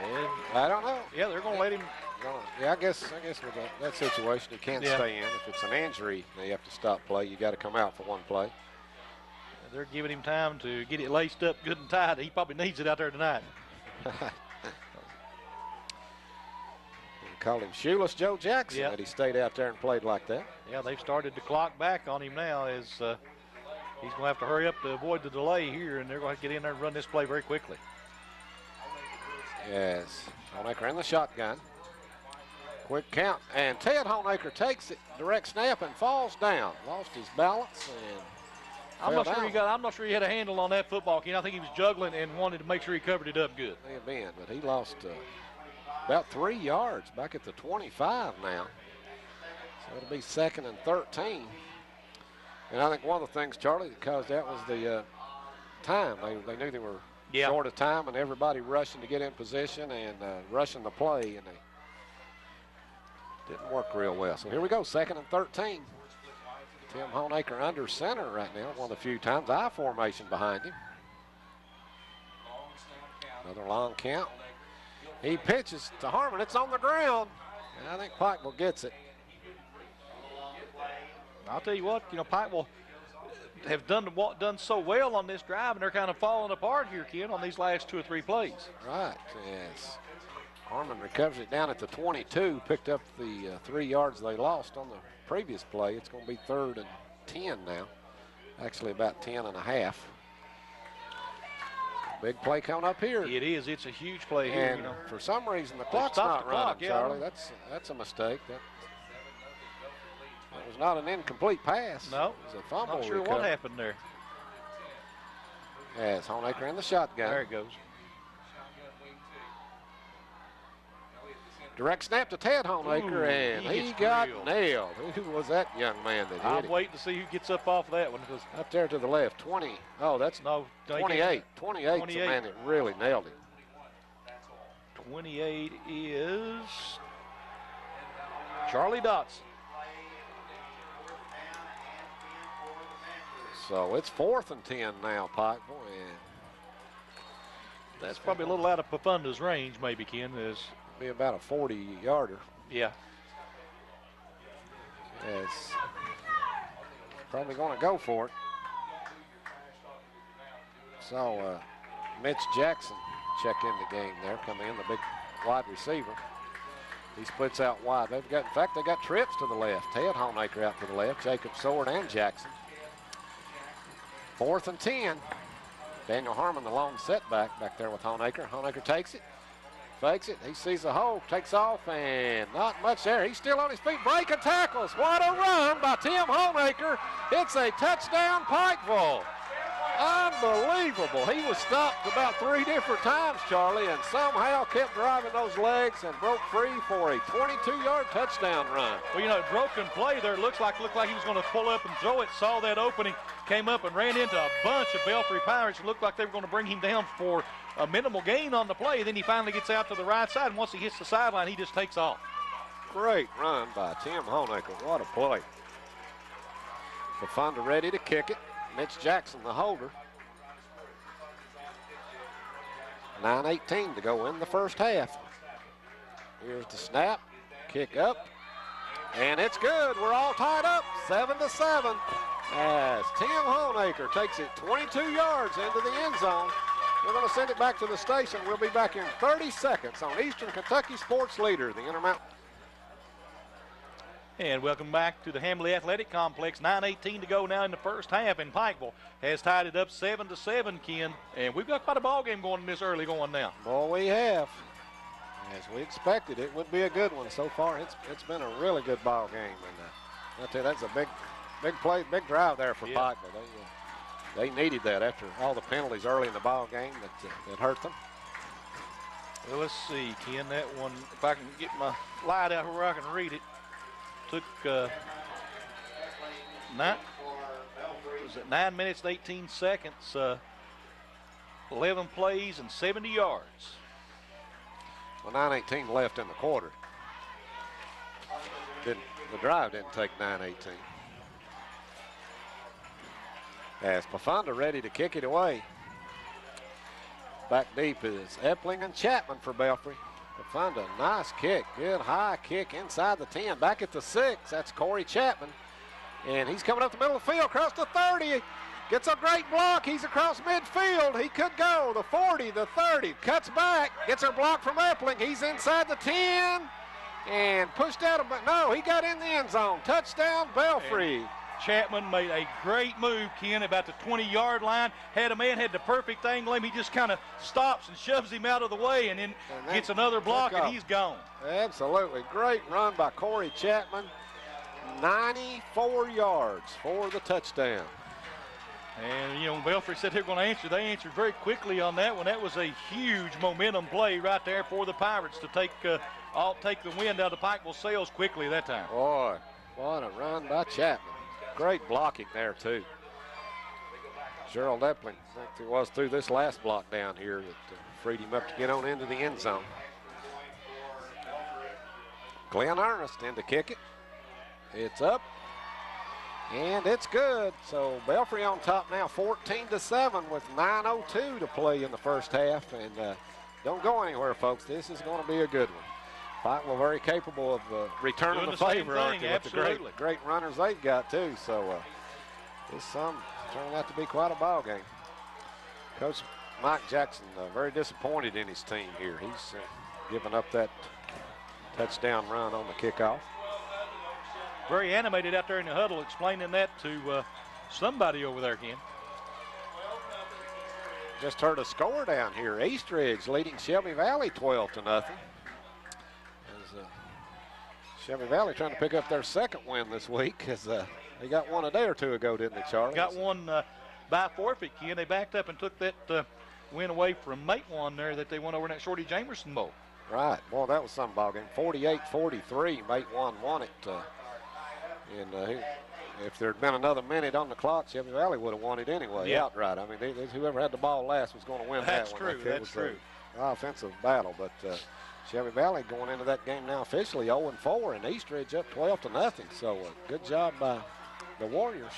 And I don't know. Yeah, they're going to let him. Yeah, I guess with that situation, he can't stay in. If it's an injury, they have to stop play. You got to come out for one play. They're giving him time to get it laced up good and tight. He probably needs it out there tonight. Called him Shoeless Joe Jackson, that he stayed out there and played like that. Yeah, they've started to clock back on him now as he's going to have to hurry up to avoid the delay here, and they're going to get in there and run this play very quickly. Yes, Honaker in the shotgun. Quick count, and Ted Honaker takes it, direct snap, and falls down. Lost his balance and I'm not sure he had a handle on that football, Ken. I think he was juggling and wanted to make sure he covered it up good. May have been, but he lost about 3 yards back at the 25 now. So it'll be 2nd and 13. And I think one of the things, Charlie, that caused that was the time. They knew they were short of time, and everybody rushing to get in position and rushing the play, and they didn't work real well. So here we go, 2nd and 13. Tim Honaker under center right now, one of the few times. I formation behind him. Another long count. He pitches to Harmon. It's on the ground. And I think Pikeville gets it. I'll tell you what, Pikeville have done so well on this drive, and they're kind of falling apart here, Ken, on these last 2 or 3 plays. Right, yes. Harmon recovers it down at the 22, picked up the 3 yards they lost on the previous play. It's going to be 3rd and 10 now. Actually about 10 and a half. Big play coming up here. It is. It's a huge play here. And for some reason, the clock's not running, Charlie. That's a mistake. That was not an incomplete pass. No. It was a fumble. Not sure recovery. what happened there. As Honaker in the shotgun. There it goes. Direct snap to Ted Honaker, and he got nailed. Who was that young man that hit I'm him? waiting to see who gets up off of that one. Up there to the left, 20. Oh, that's 28. 28 is the man that really nailed him. 28 is Charlie Dotson. So it's 4th and 10 now, Pikeville, and that's probably a little out of Pafunda's range, maybe, Ken. Be about a 40-yarder. Yeah. Yes. Probably going to go for it. So Mitch Jackson check in the game there, come in, the big wide receiver. He splits out wide. In fact, they got trips to the left. Ted Honaker out to the left, Jacob Sword and Jackson. 4th and 10. Daniel Harmon, the lone setback back there with Honaker. Honaker takes it. Fakes it, he sees the hole, takes off, and not much there. He's still on his feet, breaking tackles. What a run by Tim Honaker. It's a touchdown, Pikeville. Unbelievable. He was stopped about 3 different times, Charlie, and somehow kept driving those legs and broke free for a 22-yard touchdown run. Well, broken play there. Looked like he was going to pull up and throw it, saw that opening, came up and ran into a bunch of Belfry Pirates. It looked like they were going to bring him down for a minimal gain on the play. Then he finally gets out to the right side, and once he hits the sideline, he just takes off. Great run by Tim Honaker. What a play. Pafunda ready to kick it. Mitch Jackson, the holder. 9:18 to go in the first half. Here's the snap, kick up, and it's good. We're all tied up, 7-7, as Tim Honaker takes it 22 yards into the end zone. We're going to send it back to the station. We'll be back in 30 seconds on Eastern Kentucky Sports Leader, the Intermountain. And welcome back to the Hamley Athletic Complex. 9:18 to go now in the first half, and Pikeville has tied it up 7-7, Ken. And we've got quite a ball game going this early going now. Well, we have. As we expected, it would be a good one so far. It's been a really good ball game, and I tell you, that's a big play, big drive there for Pikeville. They needed that after all the penalties early in the ball game that hurt them. Well, let's see, Ken. That one, if I can get my light out where I can read it. Took was at 9 minutes and 18 seconds, 11 plays and 70 yards. Well, 9:18 left in the quarter. The drive didn't take 9:18. As Pafunda ready to kick it away. Back deep is Epling and Chapman for Belfry. Pafunda, nice kick, good high kick inside the 10. Back at the 6, that's Corey Chapman. And he's coming up the middle of the field, across the 30. Gets a great block, he's across midfield. He could go, the 40, the 30, cuts back, gets a block from Epling. He's inside the 10 and pushed out, no, he got in the end zone. Touchdown, Belfry. And Chapman made a great move, Ken, about the 20-yard line. Had a man, had the perfect angle. He just kind of stops and shoves him out of the way and then gets another block and he's gone. Absolutely. Great run by Corey Chapman. 94 yards for the touchdown. And, you know, Belfry said they're going to answer. They answered very quickly on that one. That was a huge momentum play right there for the Pirates to take the wind out of Pikeville sails quickly that time. Boy, what a run by Chapman. Great blocking there, too. Gerald Epling, I think it was through this last block down here that freed him up to get on into the end zone. Glenn Ernest in to kick it. It's up, and it's good. So Belfry on top now, 14-7 with 9:02 to play in the first half. And don't go anywhere, folks. This is going to be a good one. Pikeville very capable of returning the favor with the great runners they've got too. So this turned out to be quite a ball game. Coach Mike Jackson very disappointed in his team here. He's given up that touchdown run on the kickoff. Very animated out there in the huddle, explaining that to somebody over there, Ken. Just heard a score down here. Eastridge leading Shelby Valley 12-0. Shelby Valley trying to pick up their second win this week, as they got one a day or two ago, didn't they, Charlie? Got one by forfeit, Ken. They backed up and took that win away from Matewan there that they won over in that Shorty Jamerson Bowl. Right. Boy, that was some ball game. 48-43. Matewan won it. If there had been another minute on the clock, Shelby Valley would have won it anyway, outright. I mean, whoever had the ball last was going to win that one. That's true. Offensive battle, but Shelby Valley going into that game now officially 0-4, and Eastridge up 12-0. So good job by the Warriors.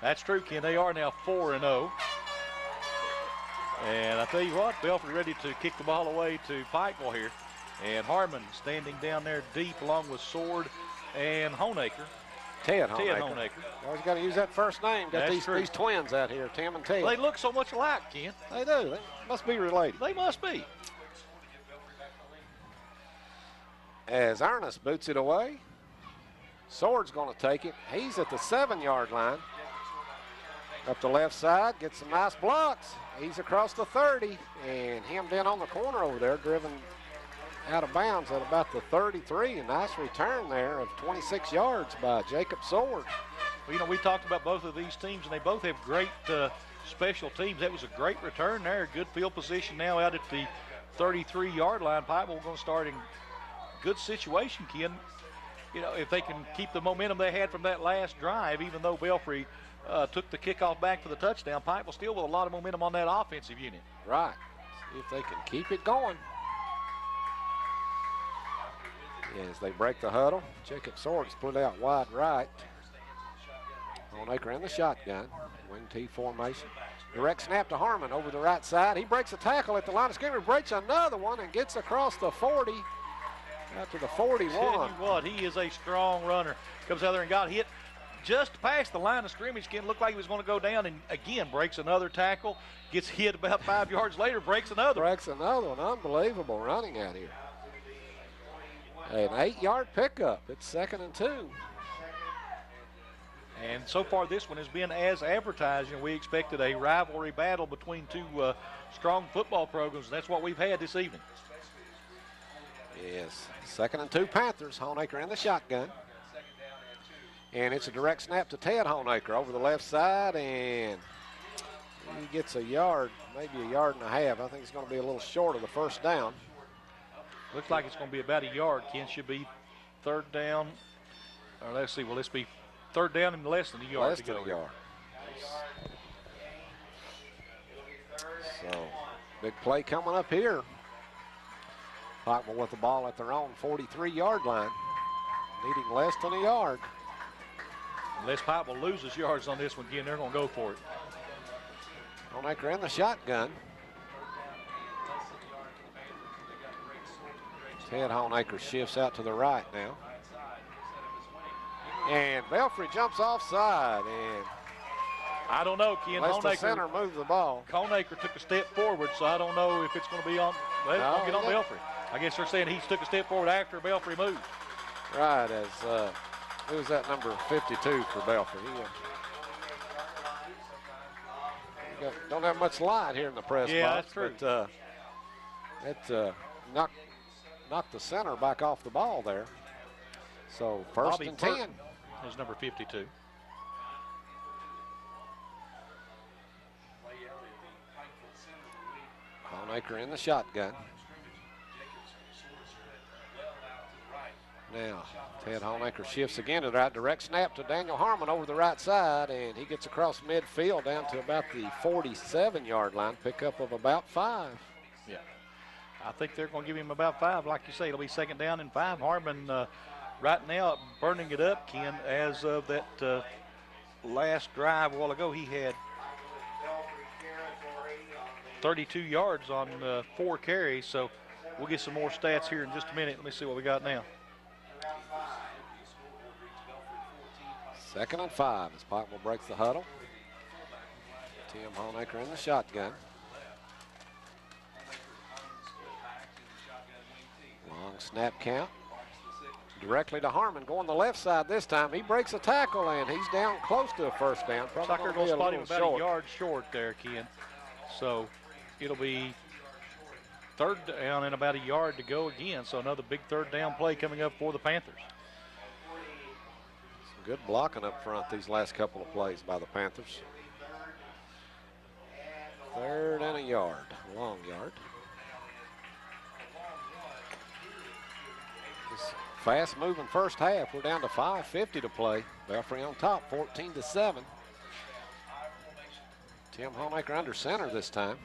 That's true, Ken. They are now 4-0. And I tell you what, Belfry ready to kick the ball away to Pikeville here. And Harmon standing down there deep along with Sword and Honaker. Ted Honaker. Always got to use that first name. Got these twins out here, Tim and Ted. They look so much alike, Ken. They do. They must be related. They must be. As Ernest boots it away, Sword's going to take it. He's at the 7-yard line. Up the left side, gets some nice blocks. He's across the 30 and hemmed in on the corner over there, driven out of bounds at about the 33. A nice return there of 26 yards by Jacob Sword. Well, you know, we talked about both of these teams, and they both have great special teams. That was a great return there. Good field position now out at the 33-yard line. Pikeville going to start in good situation, Ken. You know, if they can keep the momentum they had from that last drive, even though Belfry took the kickoff back for the touchdown, Pikeville still with a lot of momentum on that offensive unit. Right. See if they can keep it going. As they break the huddle, Jacob Sword split out wide right. Honaker in the shotgun, wing T formation. Direct snap to Harmon over the right side. He breaks a tackle at the line of scrimmage, breaks another one, and gets across the 40 out to the 41. Tell you what, he is a strong runner. Comes out there and got hit just past the line of scrimmage. Again, looked like he was going to go down, and again breaks another tackle. Gets hit about 5 yards later, breaks another. Breaks another one. Unbelievable running out here. An 8-yard pickup. It's 2nd and 2. And so far this one has been as advertised, and we expected a rivalry battle between two strong football programs. That's what we've had this evening. Yes, 2nd and 2 Panthers. Honaker in the shotgun. And it's a direct snap to Ted Honaker over the left side, and he gets a yard, maybe a yard and a half. I think it's going to be a little short of the first down. Looks like it's going to be about a yard. Ken, should be 3rd down. Or let's see, will this be 3rd down and less than a yard to go? Less than a yard. So, big play coming up here. Pikeville with the ball at their own 43-yard line, needing less than a yard. Unless Pikeville loses yards on this one again, they're going to go for it. Honaker in the shotgun. Ted Honaker shifts out to the right now. And Belfry jumps offside, and I don't know, Ken. lets the center move the ball. Honaker took a step forward, so I don't know if it's going to be on. Well, it's going to get on Belfry. I guess they're saying he took a step forward after Belfry moved. Right, as who's that number 52 for Belfry? He don't have much light here in the press box. That's true. But it knocked the center back off the ball there. So first Bobby and 10. Is number 52. Honaker in the shotgun. Now, Ted Honaker shifts again to the right. Direct snap to Daniel Harmon over the right side, and he gets across midfield down to about the 47-yard line. Pickup of about 5. Yeah. I think they're going to give him about 5. Like you say, it'll be second down and 5. Harmon right now burning it up, Ken. As of that last drive a while ago, he had 32 yards on 4 carries. So we'll get some more stats here in just a minute. Let me see what we got now. Second and 5 as Pikeville breaks the huddle. Tim Honaker in the shotgun. Long snap count. Directly to Harmon, going the left side this time. He breaks a tackle, and he's down close to a first down. Looks like they're going to spot him about a yard short there, Ken. So it'll be third down and about a yard to go again. So another big third down play coming up for the Panthers. Some good blocking up front these last couple of plays by the Panthers. Third and a yard, long yard. This fast-moving first half. We're down to 5:50 to play. Belfry on top, 14-7. Tim Honaker under center this time.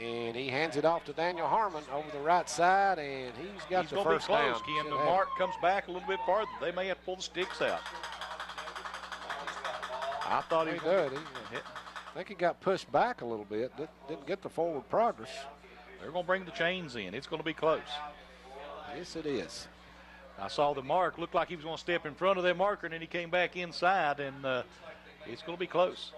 And he hands it off to Daniel Harmon over the right side, and he's got the first down. He's going to be close, Ken. The mark comes back a little bit farther. They may have to pull the sticks out. I thought he did. I think he got pushed back a little bit. Didn't get the forward progress. They're going to bring the chains in. It's going to be close. Yes, it is. I saw the mark. Looked like he was going to step in front of that marker, and then he came back inside, and it's going to be close.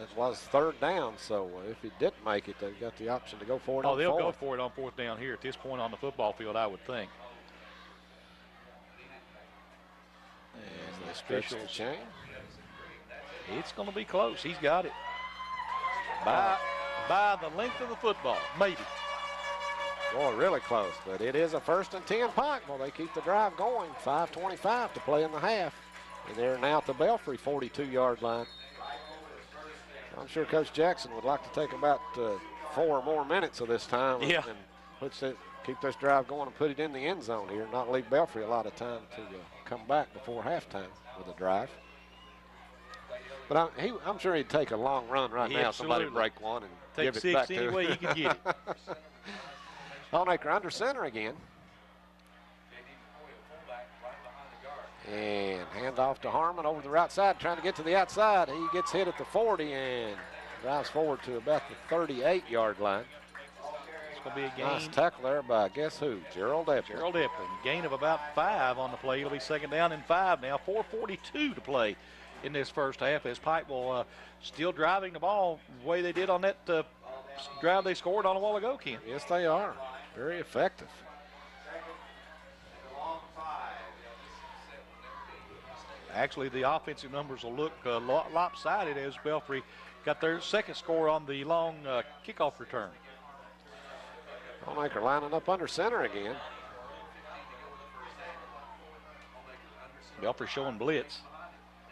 It was third down, so if he didn't make it, they've got the option to go for it on they'll fourth. go for it on fourth down here at this point on the football field, I would think. And they stretch the chain. It's going to be close. He's got it. By the length of the football, maybe. Boy, really close, but it is a 1st and 10 Pikeville. They keep the drive going. 5:25 to play in the half. And they're now at the Belfry 42-yard line. I'm sure Coach Jackson would like to take about 4 more minutes of this time and keep this drive going and put it in the end zone here, not leave Belfry a lot of time to come back before halftime with a drive. But I'm sure he'd take a long run right now. Somebody break one and take give it back to him. Any way he can get it. Honaker under center again. And hand off to Harmon over the right side, trying to get to the outside. He gets hit at the 40 and drives forward to about the 38-yard line. It's going to be a gain. Nice tackle there by guess who? Gerald Epling. Gerald Epling. Gain of about 5 on the play. It'll be second down and 5 now. 4:42 to play in this first half as Pikeville still driving the ball the way they did on that drive they scored on a while ago, Ken. Yes, they are. Very effective. Actually, the offensive numbers will look lopsided as Belfry got their second score on the long kickoff return. Honaker lining up under center again. Belfry showing blitz.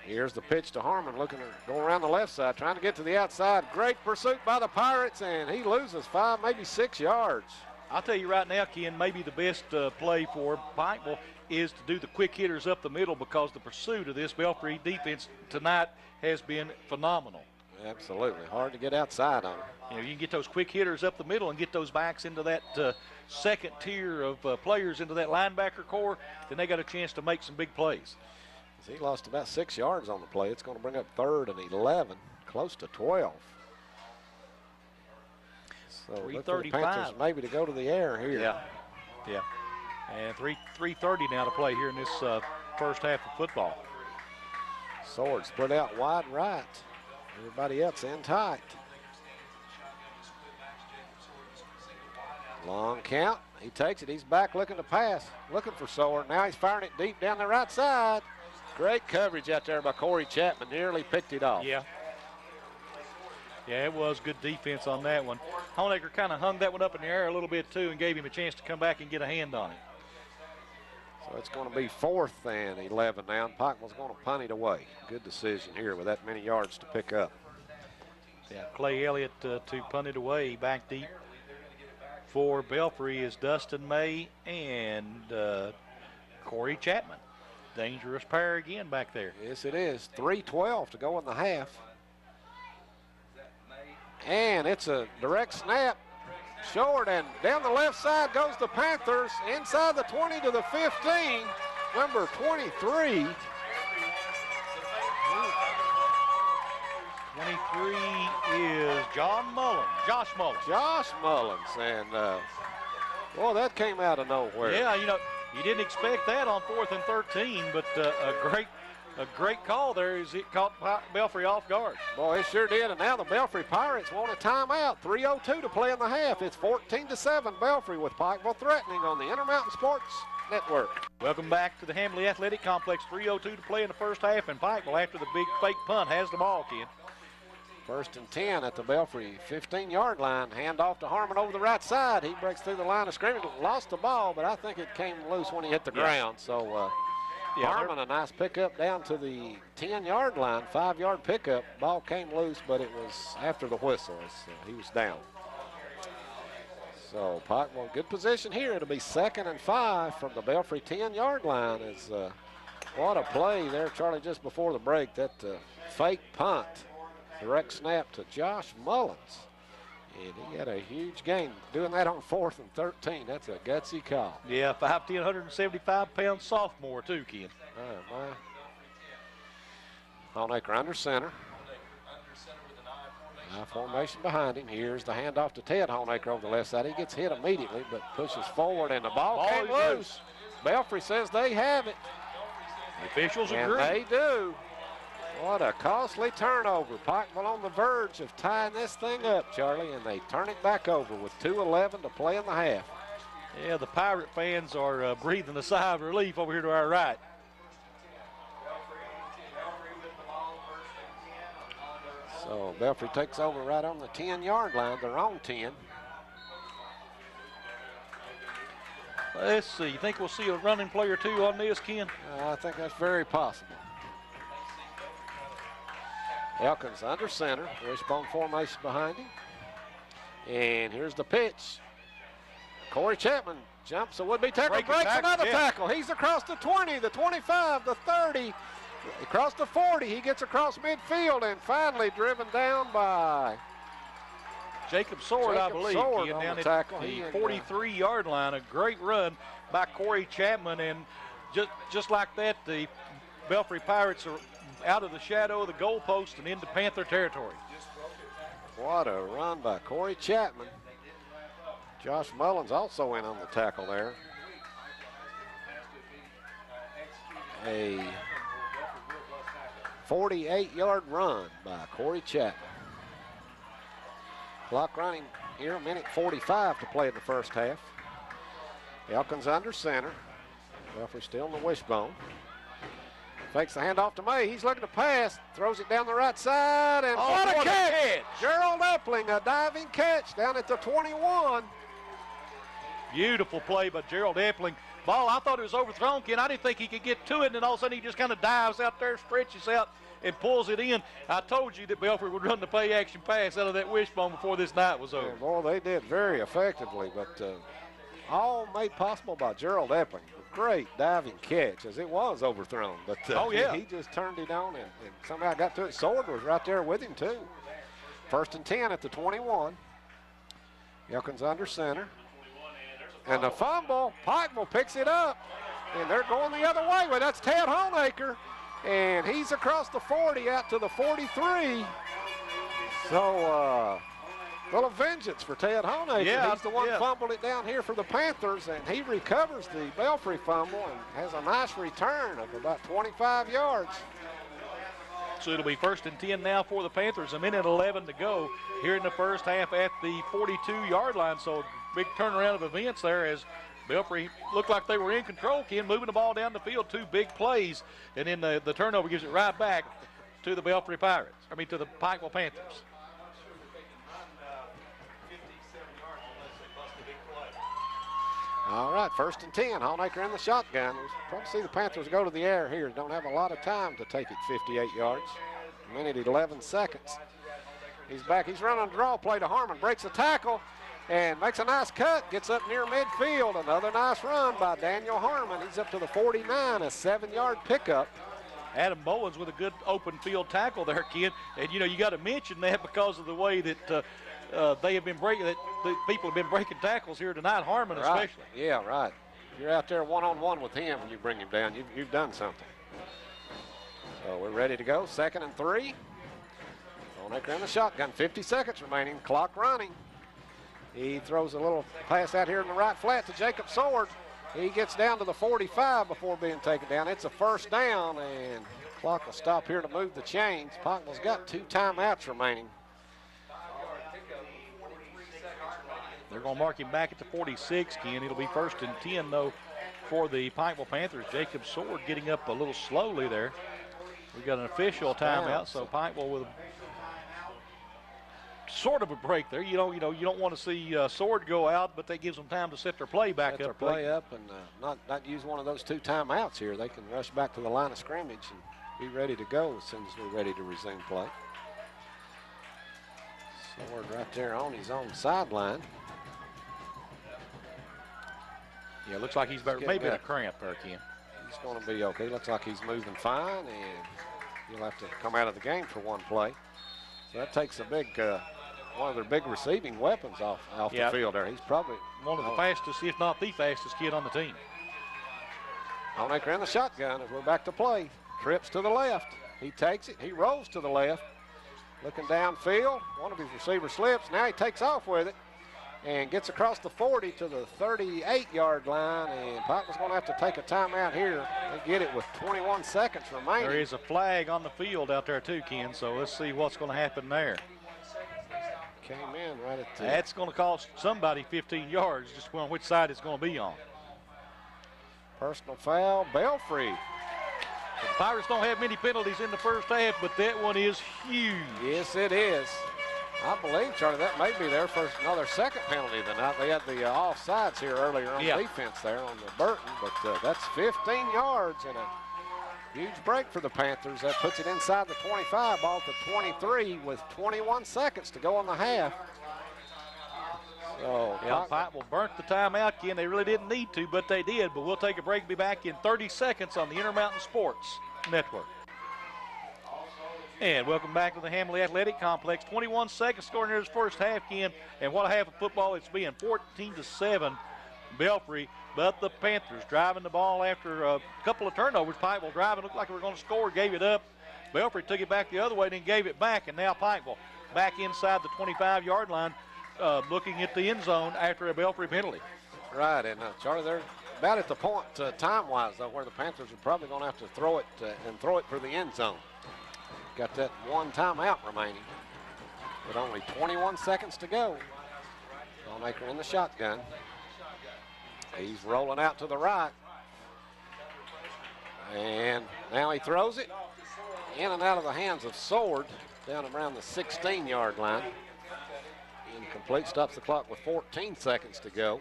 Here's the pitch to Harmon, looking to go around the left side, trying to get to the outside. Great pursuit by the Pirates, and he loses 5, maybe 6 yards. I'll tell you right now, Ken, maybe the best play for Pikeville is to do the quick hitters up the middle, because the pursuit of this Belfry defense tonight has been phenomenal. Absolutely. Hard to get outside on them. You know, you can get those quick hitters up the middle and get those backs into that second tier of players into that linebacker core, then they got a chance to make some big plays. He lost about 6 yards on the play. It's going to bring up 3rd and 11, close to 12. So look for the Panthers maybe to go to the air here. Yeah. And 3:30 now to play here in this first half of football. Sword split out wide right. Everybody else in tight. Long count. He takes it. He's back looking to pass. Looking for Sword. Now he's firing it deep down the right side. Great coverage out there by Corey Chapman. Nearly picked it off. Yeah, it was good defense on that one. Honaker kind of hung that one up in the air a little bit too and gave him a chance to come back and get a hand on it. So it's going to be 4th and 11 now, and Pikeville's going to punt it away. Good decision here with that many yards to pick up. Yeah, Clay Elliott to punt it away. Back deep for Belfry is Dustin May and Corey Chapman. Dangerous pair again back there. Yes, it is. 3:12 to go in the half. And it's a direct snap. Short, and down the left side goes the Panthers. Inside the 20 to the 15. Number 23. 23 is Josh Mullins. Josh Mullins. And, boy, that came out of nowhere. Yeah, you know, you didn't expect that on 4th and 13, but a great call there as it caught Belfry off guard. Boy, it sure did. And now the Belfry Pirates want a timeout. 3:02 to play in the half. It's 14-7 Belfry with Pikeville threatening on the Intermountain Sports Network. Welcome back to the Hamley Athletic Complex. 3:02 to play in the first half, and Pikeville, after the big fake punt, has the ball, Ken. 1st and 10 at the Belfry 15-yard line. Hand off to Harmon over the right side. He breaks through the line of scrimmage. Lost the ball, but I think it came loose when he hit the ground. So Harmon, a nice pickup down to the 10-yard line. 5-yard pickup. Ball came loose, but it was after the whistle. He was down. So Pikeville, good position here. It'll be 2nd and 5 from the Belfry 10-yard line. What a play there, Charlie, just before the break. That fake punt. Direct snap to Josh Mullins. And he had a huge gain. Doing that on 4th and 13. That's a gutsy call. Yeah, 5'10", 175-pound sophomore too, Ken. Honaker under center. High formation behind him. Here's the handoff to Ted Honaker over the left side. He gets hit immediately, but pushes forward, and the ball came loose. Belfry says they have it. The officials agree. And they do. What a costly turnover. Pikeville on the verge of tying this thing up, Charlie, and they turn it back over with 2:11 to play in the half. Yeah, the Pirate fans are breathing a sigh of relief over here to our right. So Belfry takes over right on the 10-yard line. They're on 10. Let's see. You think we'll see a running play or two on this, Ken? I think that's very possible. Elkins under center, wishbone formation behind him. And here's the pitch. Corey Chapman jumps a would-be tackle, breaks another tackle. He's across the 20, the 25, the 30, across the 40. He gets across midfield and finally driven down by Jacob Sword, I believe. Sword down on the at tackle. The 43-yard line. A great run by Corey Chapman, and just like that, the Belfry Pirates are out of the shadow of the goalpost and into Panther territory. What a run by Corey Chapman. Josh Mullins also in on the tackle there. A 48-yard run by Corey Chapman. Clock running here, a minute 45 to play in the first half. Elkins under center. Belfry still in the wishbone. Fakes the handoff to May. He's looking to pass. Throws it down the right side. And what a catch! Gerald Epling, a diving catch down at the 21. Beautiful play by Gerald Epling. ball, I thought it was overthrown, Ken. I didn't think he could get to it, and then all of a sudden he just kind of dives out there, stretches out, and pulls it in. I told you that Belfry would run the play-action pass out of that wishbone before this night was over. Yeah, boy, they did very effectively, but all made possible by Gerald Epping. Great diving catch, as it was overthrown. But he just turned it on and somehow got to it. Sword was right there with him, too. 1st and 10 at the 21. Elkins under center. And the fumble, Pikeville picks it up. And they're going the other way. Well, that's Ted Honaker. And he's across the 40 out to the 43. So, little vengeance for Ted Honaker. Yeah, he's the one fumbled it down here for the Panthers, and he recovers the Belfry fumble and has a nice return of about 25 yards. So it'll be 1st and 10 now for the Panthers. A minute 11 to go here in the first half at the 42-yard line. So big turnaround of events there as Belfry looked like they were in control, Ken, moving the ball down the field. 2 big plays, and then the turnover gives it right back to the Belfry Pirates. To the Pikeville Panthers. All right, 1st and 10. Honaker in the shotgun. We'll probably see the Panthers go to the air here. Don't have a lot of time to take it 58 yards. A minute 11 seconds. He's back. He's running a draw play to Harmon. Breaks a tackle and makes a nice cut. Gets up near midfield. Another nice run by Daniel Harmon. He's up to the 49, a 7-yard pickup. Adam Bowens with a good open field tackle there, Ken. And, you got to mention that because of the way that they have been breaking, that the people have been breaking tackles here tonight, Harmon especially. Yeah, right. You're out there one-on-one with him and you bring him down. You've done something. So we're ready to go. 2nd and 3. Honaker in the shotgun. 50 seconds remaining. Clock running. He throws a little pass out here in the right flat to Jacob Sword. He gets down to the 45 before being taken down. It's a 1st down, and clock will stop here to move the chains. Pikeville's got 2 timeouts remaining. They're going to mark him back at the 46, Ken. It'll be 1st and 10, though, for the Pikeville Panthers. Jacob Sword getting up a little slowly there. We've got an official timeout, so Pikeville with sort of a break there. You don't want to see Sword go out, but that gives them time to set their play back up. Set their play up and not use one of those 2 timeouts here. They can rush back to the line of scrimmage and be ready to go as soon as we're ready to resume play. Sword right there on his own sideline. Yeah, looks like he's maybe a cramp there, Ken. He's going to be okay. Looks like he's moving fine, and he'll have to come out of the game for 1 play. So that takes a big, one of their big receiving weapons off the field there. He's probably one of the fastest, if not the fastest kid on the team. Honaker in the shotgun as we're back to play. Trips to the left. He takes it. He rolls to the left. Looking downfield. One of his receivers slips. Now he takes off with it and gets across the 40 to the 38-yard line, and Pikeville's going to have to take a timeout here. They get it with 21 seconds remaining. There is a flag on the field out there too, Ken, so let's see what's going to happen there. Came in right at the... That's going to cost somebody 15 yards, just on which side it's going to be on. Personal foul, Belfry. The Pirates don't have many penalties in the first half, but that one is huge. Yes, it is. I believe, Charlie, that may be their second penalty of the night. They had the offsides here earlier on defense there on the Burton, but that's 15 yards and a huge break for the Panthers. That puts it inside the 25, ball to 23 with 21 seconds to go in the half. So, Pikeville burnt the timeout, Ken. They really didn't need to, but they did. But we'll take a break and be back in 30 seconds on the Intermountain Sports Network. And welcome back to the Hamley Athletic Complex. 21 seconds scoring here this first half, Ken. And what a half of football it's been. 14-7 Belfry. But the Panthers driving the ball after a couple of turnovers. Pikeville driving, looked like they were going to score, gave it up. Belfry took it back the other way, then gave it back. And now Pikeville back inside the 25-yard line, looking at the end zone after a Belfry penalty. Right, and Charlie, they're about at the point time-wise, though, where the Panthers are probably going to have to throw it for the end zone. Got that 1 timeout remaining with only 21 seconds to go. Honaker in the shotgun. He's rolling out to the right. And now he throws it in and out of the hands of Sword down around the 16-yard line. Incomplete, stops the clock with 14 seconds to go.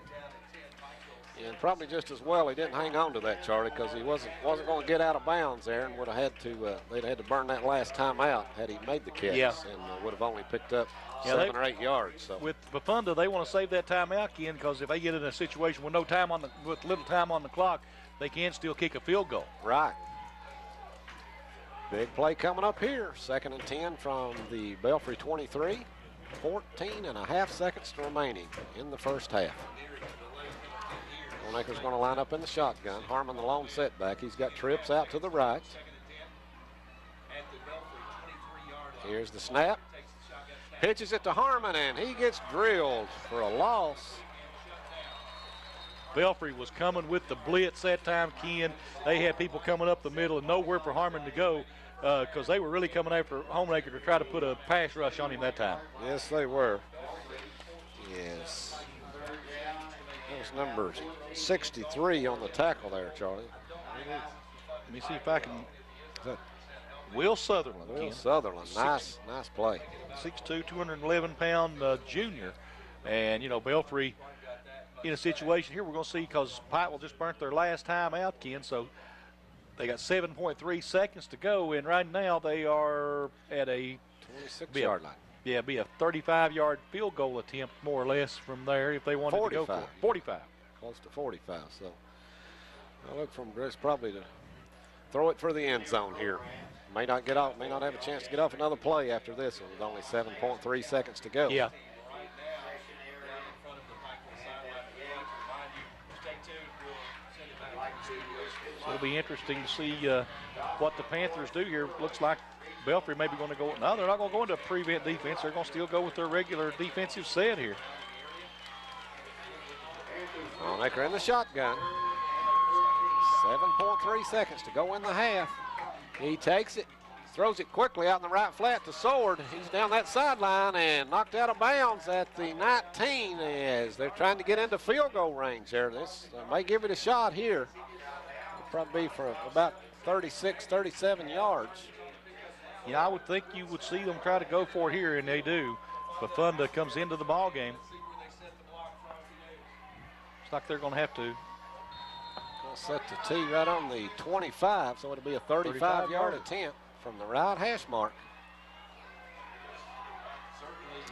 And probably just as well he didn't hang on to that, Charlie, because he wasn't going to get out of bounds there, and would have had to they'd had to burn that last time out had he made the catch, and would have only picked up 7 or 8 yards. So with Bafunda, they want to save that timeout, Ken, because if they get in a situation with with little time on the clock, they can still kick a field goal. Right. Big play coming up here. 2nd and 10 from the Belfry 23. 14.5 seconds remaining in the first half. Longacre's going to line up in the shotgun. Harmon the lone setback. He's got trips out to the right. Here's the snap. Pitches it to Harmon, and he gets drilled for a loss. Belfry was coming with the blitz that time, Ken. They had people coming up the middle and nowhere for Harmon to go because they were really coming after Homemaker to try to put a pass rush on him that time. Yes, they were. Yes. That was number 63 on the tackle there, Charlie. Let me see if I can. Will Sutherland. Will Sutherland. Nice play. 6'2", 211-pound junior. And, you know, Belfry in a situation here we're going to see because Pikeville just burnt their last time out, Ken, so they got 7.3 seconds to go, and right now they are at a 26-yard line. Yeah, be a 35-yard field goal attempt more or less from there if they wanted to go for it. 45. Close to 45, so I look from Chris probably to throw it for the end zone here. May not get off, may not have a chance to get off another play after this one with only 7.3 seconds to go. Yeah. So it'll be interesting to see what the Panthers do here. Looks like Belfry may be going to go. No, they're not going to go into prevent defense. They're going to still go with their regular defensive set here. Longacre in the shotgun. 7.3 seconds to go in the half. He takes it, throws it quickly out in the right flat to Sword. He's down that sideline and knocked out of bounds at the 19 as they're trying to get into field goal range there. This may give it a shot here. It'll probably be for about 36, 37 yards. Yeah, I would think you would see them try to go for it here, and they do. Bafunda comes into the ball game. Looks like they're going to have to. Set the tee right on the 25, so it'll be a 35-yard attempt from the right hash mark.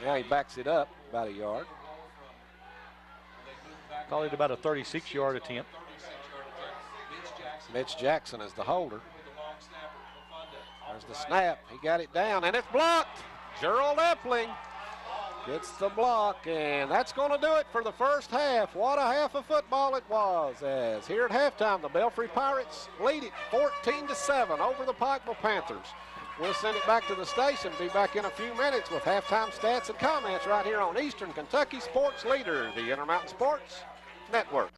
Now he backs it up about a yard. Call it about a 36-yard attempt. Mitch Jackson is the holder. There's the snap. He got it down, and it's blocked. Gerald Epling gets the block, and that's going to do it for the first half. What a half of football it was, as here at halftime, the Belfry Pirates lead it 14-7 over the Pikeville Panthers. We'll send it back to the station. Be back in a few minutes with halftime stats and comments right here on Eastern Kentucky Sports Leader, the Intermountain Sports Network.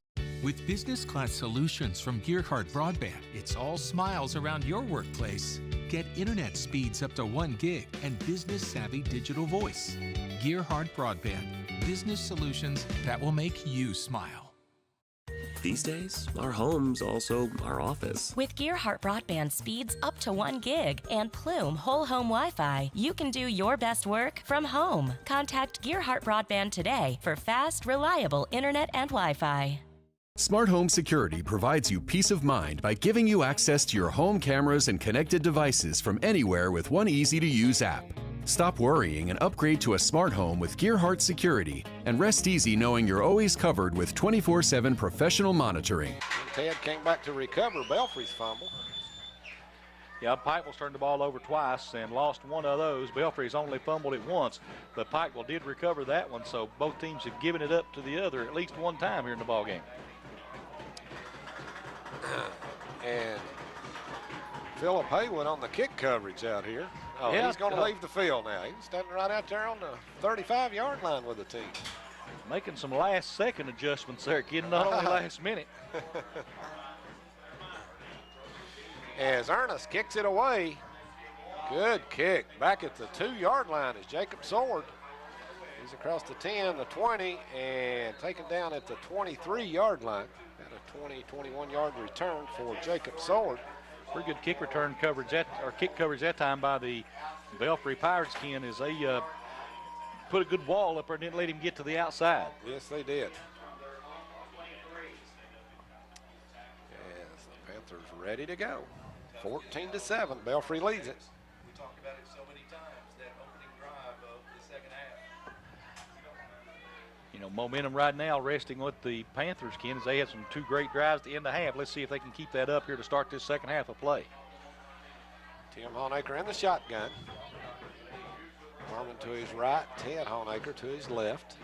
With business class solutions from Gearhart Broadband, it's all smiles around your workplace. Get internet speeds up to 1 gig and business-savvy digital voice. Gearhart Broadband, business solutions that will make you smile. These days, our home's also our office. With Gearhart Broadband speeds up to 1 gig and Plume whole home Wi-Fi, you can do your best work from home. Contact Gearhart Broadband today for fast, reliable internet and Wi-Fi. Smart Home Security provides you peace of mind by giving you access to your home cameras and connected devices from anywhere with one easy-to-use app. Stop worrying and upgrade to a smart home with Gearhart Security, and rest easy knowing you're always covered with 24/7 professional monitoring. Ted came back to recover Belfry's fumble. Yeah, Pikeville's turned the ball over twice and lost one of those. Belfry's only fumbled it once, but Pikeville did recover that one, so both teams have given it up to the other at least one time here in the ball game. And Philip Haywood on the kick coverage out here. Oh, yeah, he's going to leave the field now. He's standing right out there on the 35-yard line with the team. Making some last-second adjustments there, kid, not only last minute. As Ernest kicks it away. Good kick. Back at the 2-yard line is Jacob Sword. He's across the 10, the 20, and taken down at the 23-yard line. Got a 21-yard return for Jacob Sword. Pretty good kick return coverage kick coverage that time by the Belfry Pirates, Ken, as they put a good wall up there and didn't let him get to the outside. Yes, they did. Panthers ready to go. 14-7, Belfry leads it. We talked about it so many times, that opening drive of the second half. You know, momentum right now resting with the Panthers, Ken, as they had some 2 great drives at the end of the half. Let's see if they can keep that up here to start this second half of play. Tim Honaker in the shotgun. Harmon to his right, Ted Honaker to his left.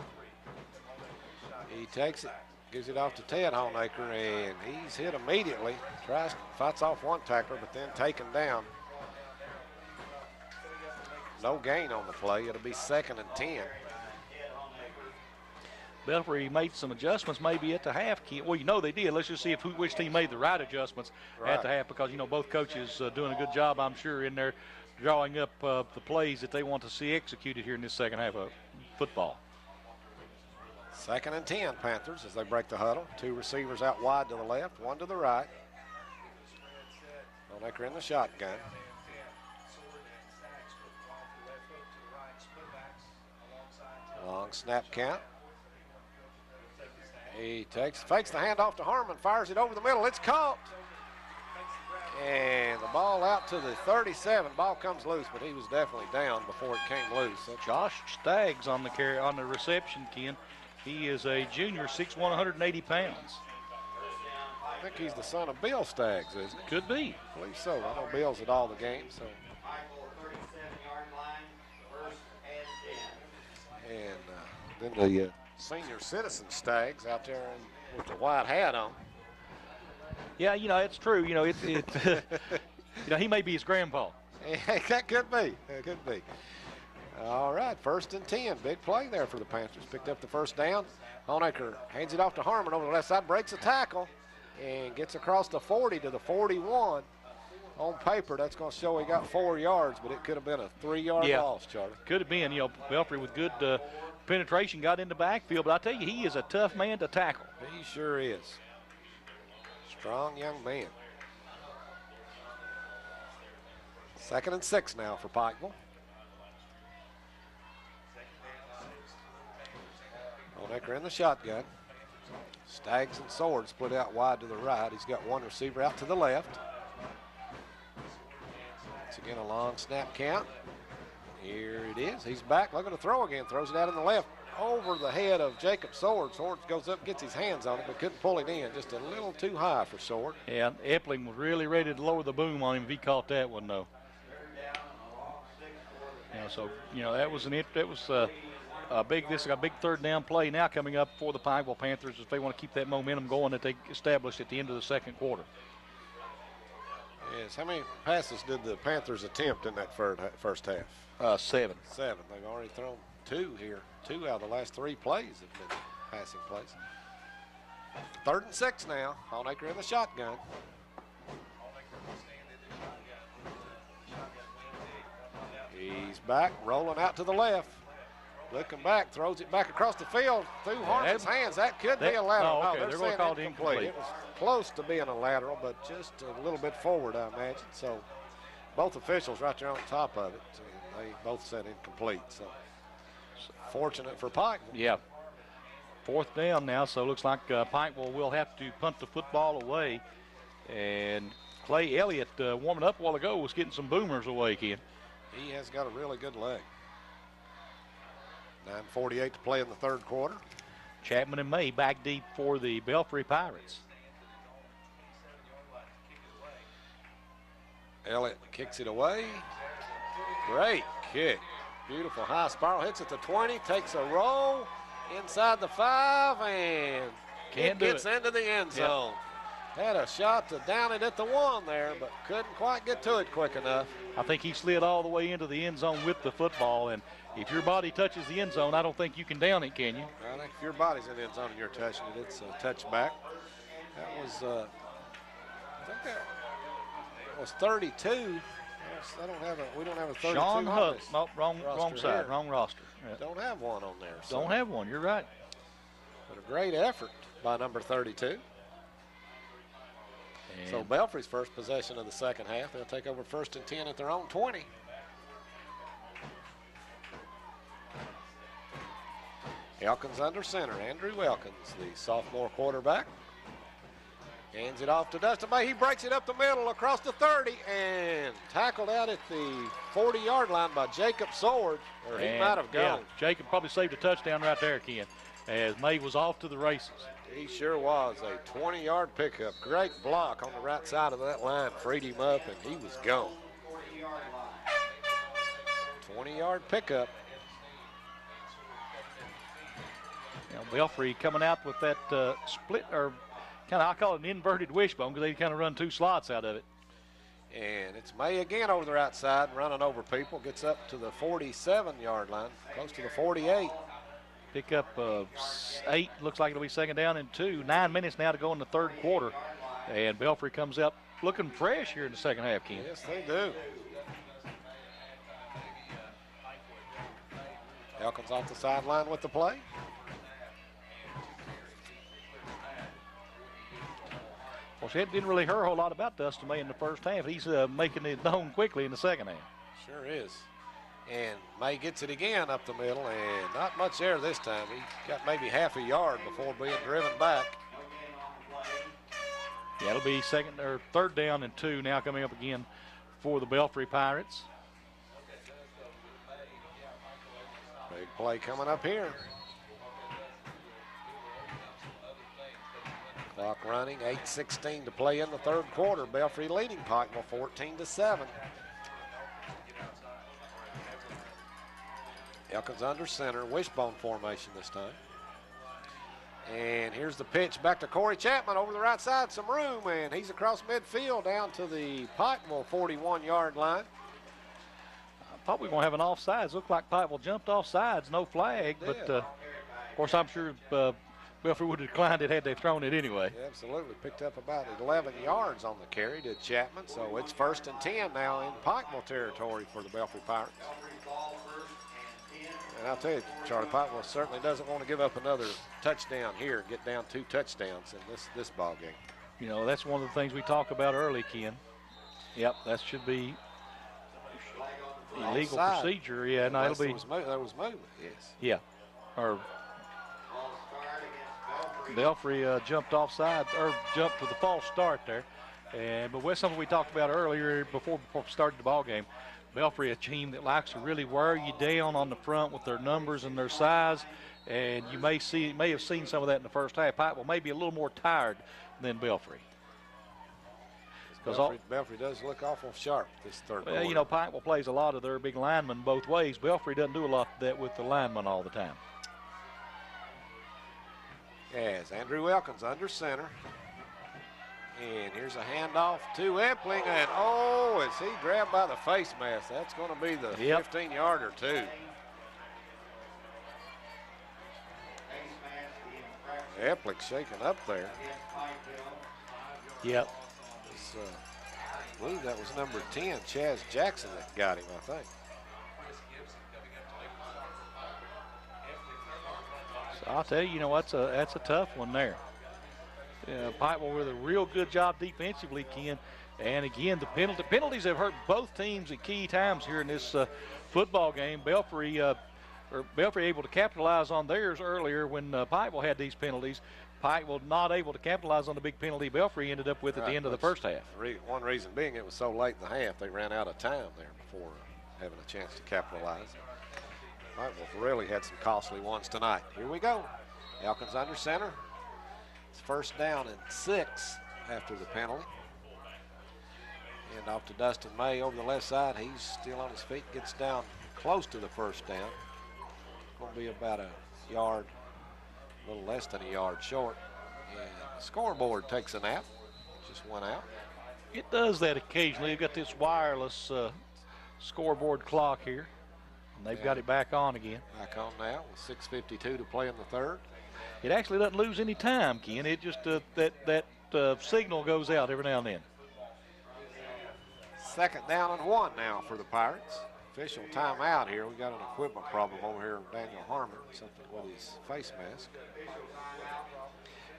He takes it, gives it off to Ted Honaker, and he's hit immediately. Fights off one tackler, but then taken down. No gain on the play. It'll be 2nd and 10. Belfry made some adjustments maybe at the half. Well, you know they did. Let's just see if which team made the right adjustments at the half, because, you know, both coaches doing a good job, I'm sure, in there drawing up the plays that they want to see executed here in this second half of football. 2nd and 10, Panthers, as they break the huddle. 2 receivers out wide to the left, 1 to the right. Honaker in the shotgun. Long snap count. He fakes the handoff to Harmon, fires it over the middle. It's caught. And the ball out to the 37. Ball comes loose, but he was definitely down before it came loose. So Josh Staggs on the reception, Ken. He is a junior, 6'1", 180 pounds. I think he's the son of Bill Staggs, isn't he? Could be. I believe so. I know Bill's at all the games. So. And then the senior citizen Staggs out there with the white hat on. Yeah, you know, it's true. You know, you know, he may be his grandpa. Hey, that could be. That could be. All right, 1st and 10. Big play there for the Panthers. Picked up the first down. Honaker hands it off to Harmon over the left side, breaks a tackle, and gets across the 40 to the 41. On paper, that's going to show he got 4 yards, but it could have been a 3-yard loss, Charlie. Could have been. You know, Belfry with good penetration got in the backfield, but I tell you, he is a tough man to tackle. He sure is. Strong young man. 2nd and 6 now for Pikeville. Honaker in the shotgun. Staggs and Sword split out wide to the right. He's got 1 receiver out to the left. Once again, a long snap count. Here it is. He's back, looking to throw again. Throws it out in the left over the head of Jacob Sword. Sword goes up, gets his hands on it, but couldn't pull it in. Just a little too high for Sword. Yeah, Epling was really ready to lower the boom on him if he caught that one, though. Yeah, so, you know, this is a big 3rd down play now coming up for the Pikeville Panthers if they want to keep that momentum going that they established at the end of the 2nd quarter. Yes, how many passes did the Panthers attempt in that first half? 7. 7. They've already thrown 2 here. 2 out of the last 3 plays have been passing plays. 3rd and 6 now. Honaker in the shotgun. He's back, rolling out to the left. Looking back, throws it back across the field through Harmon's hands. That could be a lateral. No, okay, they're going to call it incomplete. It was close to being a lateral, but just a little bit forward, I imagine. So both officials right there on top of it, and they both said incomplete. So fortunate for Pikeville. Yeah. 4th down now, so it looks like Pikeville will have to punt the football away. And Clay Elliott, warming up a while ago, was getting some boomers away, Ken. He has got a really good leg. 9:48 to play in the 3rd quarter. Chapman and May back deep for the Belfry Pirates. Elliott kicks it away. Great kick. Beautiful high spiral. Hits at the 20, takes a roll inside the 5, and it gets into the end zone. Had a shot to down it at the 1 there, but couldn't quite get to it quick enough. I think he slid all the way into the end zone with the football, and if your body touches the end zone, I don't think you can down it, can you? I think if your body's in the end zone and you're touching it, it's a touchback. That was, I think that was 32. We don't have a 32 Sean on Huck. this Nope, wrong side, here. wrong roster. Yeah. Don't have one on there. So. Don't have one, you're right. But a great effort by number 32. And so Belfry's first possession of the 2nd half. They'll take over 1st and 10 at their own 20. Elkins under center. Andrew Elkins, the sophomore quarterback. Hands it off to Dustin May. He breaks it up the middle across the 30 and tackled out at the 40-yard line by Jacob Sword, or he might have gone. Yeah, Jacob probably saved a touchdown right there, Ken, as May was off to the races. He sure was. A 20-yard pickup. Great block on the right side of that line. Freed him up, and he was gone. 20-yard pickup. Now, Belfry coming out with that split, or kind of, I call it an inverted wishbone, because they kind of run two slots out of it. And it's May again over the right side, running over people. Gets up to the 47-yard line, close to the 48. Pick up 8, looks like it'll be second down and 2. 9 minutes now to go in the third quarter. And Belfry comes up looking fresh here in the second half, Ken. Yes, they do. Elkins off the sideline with the play. Well, it didn't really hear a whole lot about Dustin May in the first half. He's making it known quickly in the second half. Sure is. And May gets it again up the middle, and not much there this time. He got maybe half a yard before being driven back. Yeah, it'll be second or third down and 2 now coming up again for the Belfry Pirates. Big play coming up here. Clock running, 8:16 to play in the third quarter. Belfry leading Pikeville 14-7. Elkins under center, wishbone formation this time. And here's the pitch back to Corey Chapman over the right side, some room, and he's across midfield down to the Pikeville 41-yard line. I thought we were going to have an offsides. Looked like Pikeville jumped offsides, no flag, but of course I'm sure Belfry would have declined it had they thrown it anyway. Yeah, absolutely. Picked up about 11 yards on the carry to Chapman, so it's 1st and 10 now in Pikeville territory for the Belfry Pirates. And I'll tell you, Charlie, Pikeville certainly doesn't want to give up another touchdown here and get down 2 touchdowns in this ball game. You know, that's one of the things we talked about early, Ken. Yep, that should be illegal procedure. Yeah, no, it'll be. There was movement, yes. Yeah, or Belfry jumped offside, or jumped to the false start there. But that's something we talked about earlier before we started the ball game. Belfry, a team that likes to really wear you down on the front with their numbers and their size, and you may have seen some of that in the first half. Pikeville may be a little more tired than Belfry. Belfry does look awful sharp this third quarter. You know, Pikeville plays a lot of their big linemen both ways. Belfry doesn't do a lot of that with the linemen all the time. As Andrew Elkins under center. And here's a handoff to Epling, and is he grabbed by the face mask? That's going to be the 15-yarder too. Epling shaking up there. Yep. I believe that was number 10, Chaz Jackson, that got him, I think. So I'll tell you, that's a tough one there. Pikeville with a real good job defensively, Ken. And again, the penalties have hurt both teams at key times here in this football game. Belfry able to capitalize on theirs earlier when Pikeville had these penalties. Pikeville not able to capitalize on the big penalty Belfry ended up with at the end of the first half. One reason being it was so late in the half, they ran out of time there before having a chance to capitalize. Pikeville really had some costly ones tonight. Here we go. Elkins under center. It's 1st down and 6 after the penalty. And off to Dustin May over the left side. He's still on his feet, gets down close to the 1st down. Going to be about a yard, a little less than a yard short. And the scoreboard takes a nap. Just went out. It does that occasionally. You've got this wireless scoreboard clock here. And they've got it back on again. Back on now with 6:52 to play in the third. It actually doesn't lose any time, Ken. It just that signal goes out every now and then. 2nd down and 1 now for the Pirates. Official timeout here. We got an equipment problem over here with Daniel Harmon, something with his face mask.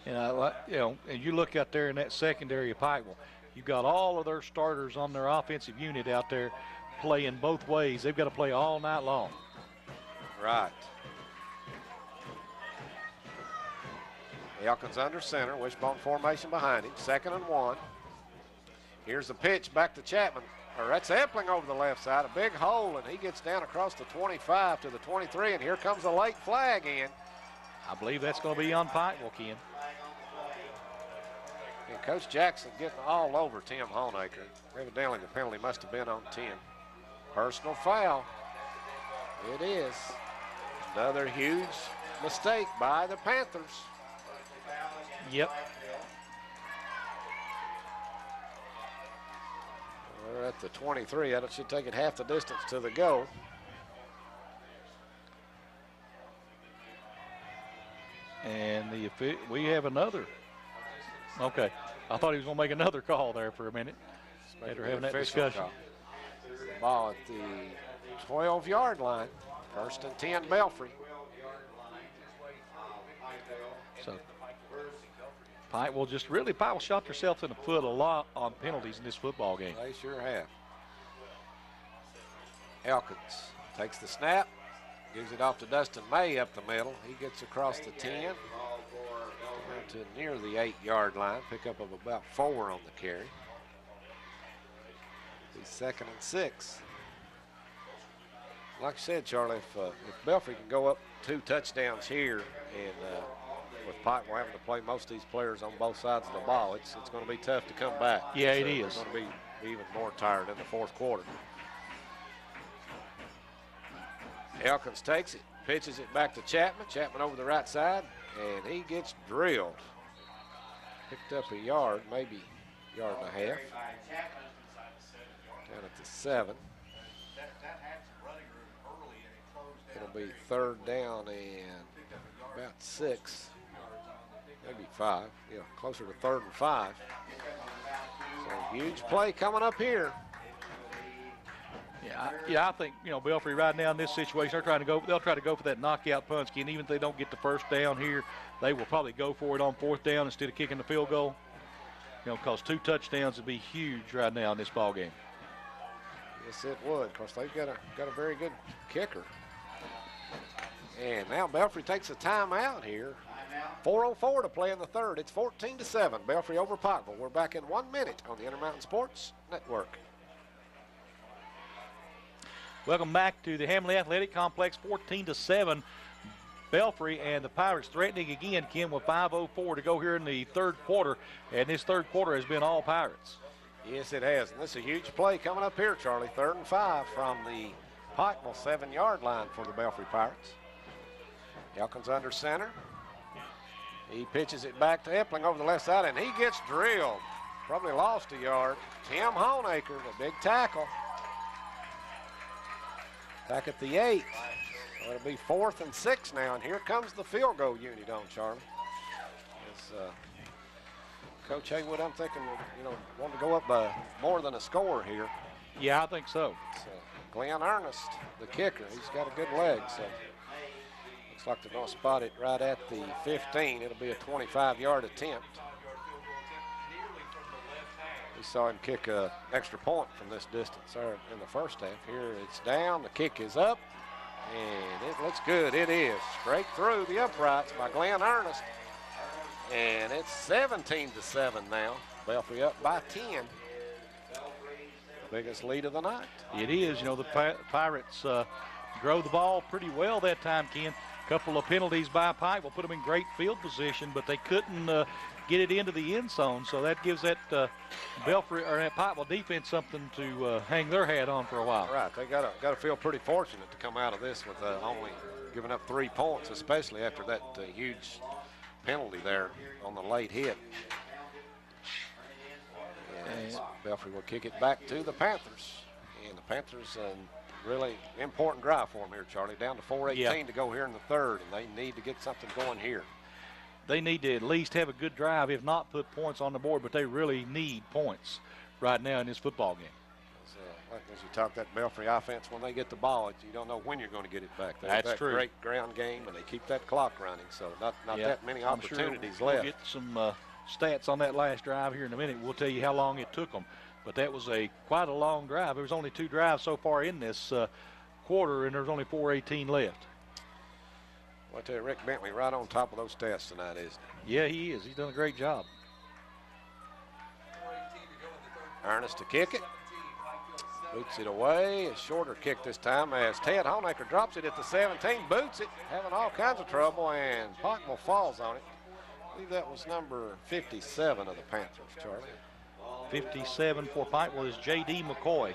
And and you look out there in that secondary of Pikeville, you've got all of their starters on their offensive unit out there playing both ways. They've got to play all night long. Right. Elkins under center, wishbone formation behind him, 2nd and 1. Here's the pitch back to Chapman, or that's Epling over the left side, a big hole, and he gets down across the 25 to the 23, and here comes a late flag in. I believe that's going to be on Pikeville, Ken. And Coach Jackson getting all over Tim Honaker. Evidently the penalty must have been on 10. Personal foul. It is. Another huge mistake by the Panthers. Yep. We're at the 23. That should take it half the distance to the goal. And we have another. Okay. I thought he was going to make another call there for a minute after having that discussion. Ball at the 12-yard line. 1st and 10, Belfry. So Pikeville shot themselves in the foot a lot on penalties in this football game. They sure have. Elkins takes the snap, gives it off to Dustin May up the middle. He gets across the 10 down to near the 8-yard line. Pickup of about 4 on the carry. He's 2nd and 6. Like I said, Charlie, if Belfry can go up 2 touchdowns here, and with Pikeville having to play most of these players on both sides of the ball, it's going to be tough to come back. Yeah, so it is. It's going to be even more tired in the 4th quarter. Elkins takes it, pitches it back to Chapman. Chapman over the right side, and he gets drilled. Picked up a yard, maybe yard and a half. Down at the 7. It'll be 3rd down and about 6, maybe 5. Yeah, closer to 3rd and 5. So huge play coming up here. Yeah, I think, Belfry right now in this situation, they'll try to go for that knockout punch, and even if they don't get the 1st down here, they will probably go for it on 4th down instead of kicking the field goal. Because 2 touchdowns would be huge right now in this ball game. Yes, it would, because they've got a very good kicker. And now Belfry takes a timeout here. 4:04 to play in the 3rd. It's 14-7. Belfry over Pikeville. We're back in 1 minute on the Intermountain Sports Network. Welcome back to the Hamley Athletic Complex. 14-7. Belfry and the Pirates threatening again, Ken, with 5:04 to go here in the 3rd quarter. And this 3rd quarter has been all Pirates. Yes, it has. And this is a huge play coming up here, Charlie. 3rd and 5 from the Pikeville 7-yard line for the Belfry Pirates. Elkins under center. He pitches it back to Epling over the left side, and he gets drilled. Probably lost a yard. Tim Honaker, the big tackle. Back at the 8. So it'll be 4th and 6 now, and here comes the field goal unit on, Charlie. It's, Coach Haywood, I'm thinking, wanting to go up by more than a score here. Yeah, I think so. It's, Glenn Ernest, the kicker, he's got a good leg, so looks like they're going to spot it right at the 15. It'll be a 25-yard attempt. We saw him kick an extra point from this distance there in the 1st half. Here it's down, the kick is up, and it looks good. It is straight through the uprights by Glenn Ernest, and it's 17-7 now. Belfry up by 10. Biggest lead of the night. It is. The Pirates drove the ball pretty well that time, Ken. A couple of penalties by Pike will put them in great field position, but they couldn't get it into the end zone. So that gives that Belfry or that Pikeville defense something to hang their hat on for a while. Right. They got to feel pretty fortunate to come out of this with only giving up 3 points, especially after that huge penalty there on the late hit. And Belfry will kick it back to the Panthers. And the Panthers, really important drive for them here, Charlie. Down to 4:18 to go here in the 3rd, and they need to get something going here. They need to at least have a good drive, if not put points on the board, but they really need points right now in this football game. As you talk that Belfry offense, when they get the ball, you don't know when you're going to get it back. That's true. Great ground game, and they keep that clock running, so not that many opportunities sure left. We'll get some stats on that last drive here in a minute. We'll tell you how long it took them. But that was quite a long drive. There was only 2 drives so far in this quarter, and there's only 4:18 left. Well, I tell you, Rick Bentley right on top of those stats tonight, isn't he? Yeah, he is. He's done a great job. Ernest to kick it. Boots it away. A shorter kick this time as Ted Honaker drops it at the 17. Boots it, having all kinds of trouble, and Pikeville falls on it. I believe that was number 57 of the Panthers, Charlie. 57 for Pikeville is J.D. McCoy,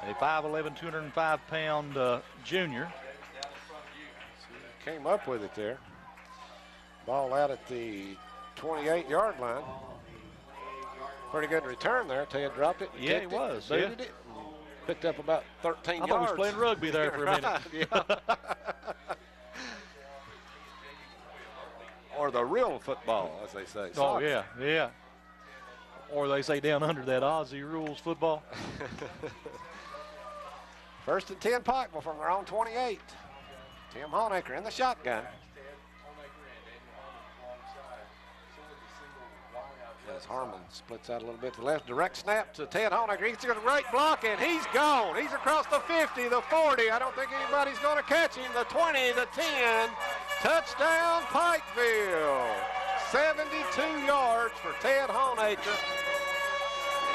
a 5'11", 205-pound junior. Came up with it there. Ball out at the 28-yard line. Pretty good return there. Ted dropped it. Yeah, he was. Booted it. Picked up about 13 yards. I thought he was playing rugby there for a minute. Yeah. Or the real football, as they say. Oh, yeah, yeah. Or they say down under that Aussie rules football. First and 10 Pikeville from their own 28. Tim Honaker in the shotgun. As Harmon splits out a little bit to the left. Direct snap to Ted Honaker. He's got a great block, and he's gone. He's across the 50, the 40. I don't think anybody's going to catch him. The 20, the 10. Touchdown, Pikeville. 72 yards for Ted Honaker.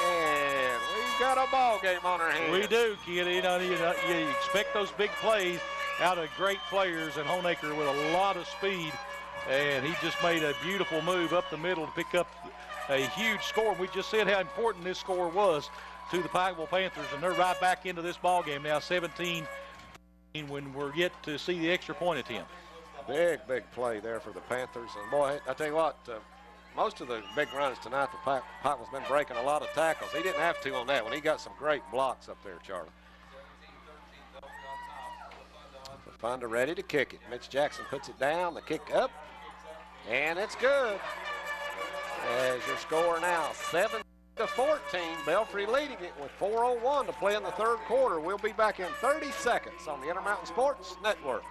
And we've got a ball game on our hands. We do, kid. You expect those big plays out of great players, and Honaker with a lot of speed. And he just made a beautiful move up the middle to pick up a huge score. We just said how important this score was to the Pikeville Panthers, and they're right back into this ball game now, 17 when we're yet to see the extra point attempt. Big play there for the Panthers. And boy, I tell you what, most of the big runs tonight, the Pikeville's been breaking a lot of tackles. He didn't have to on that one. He got some great blocks up there, Charlie. Fonda ready to kick it. Mitch Jackson puts it down, the kick up, and it's good. As your score now, 7-14, Belfry leading it with 4:01 to play in the third quarter. We'll be back in 30 seconds on the Intermountain Sports Network.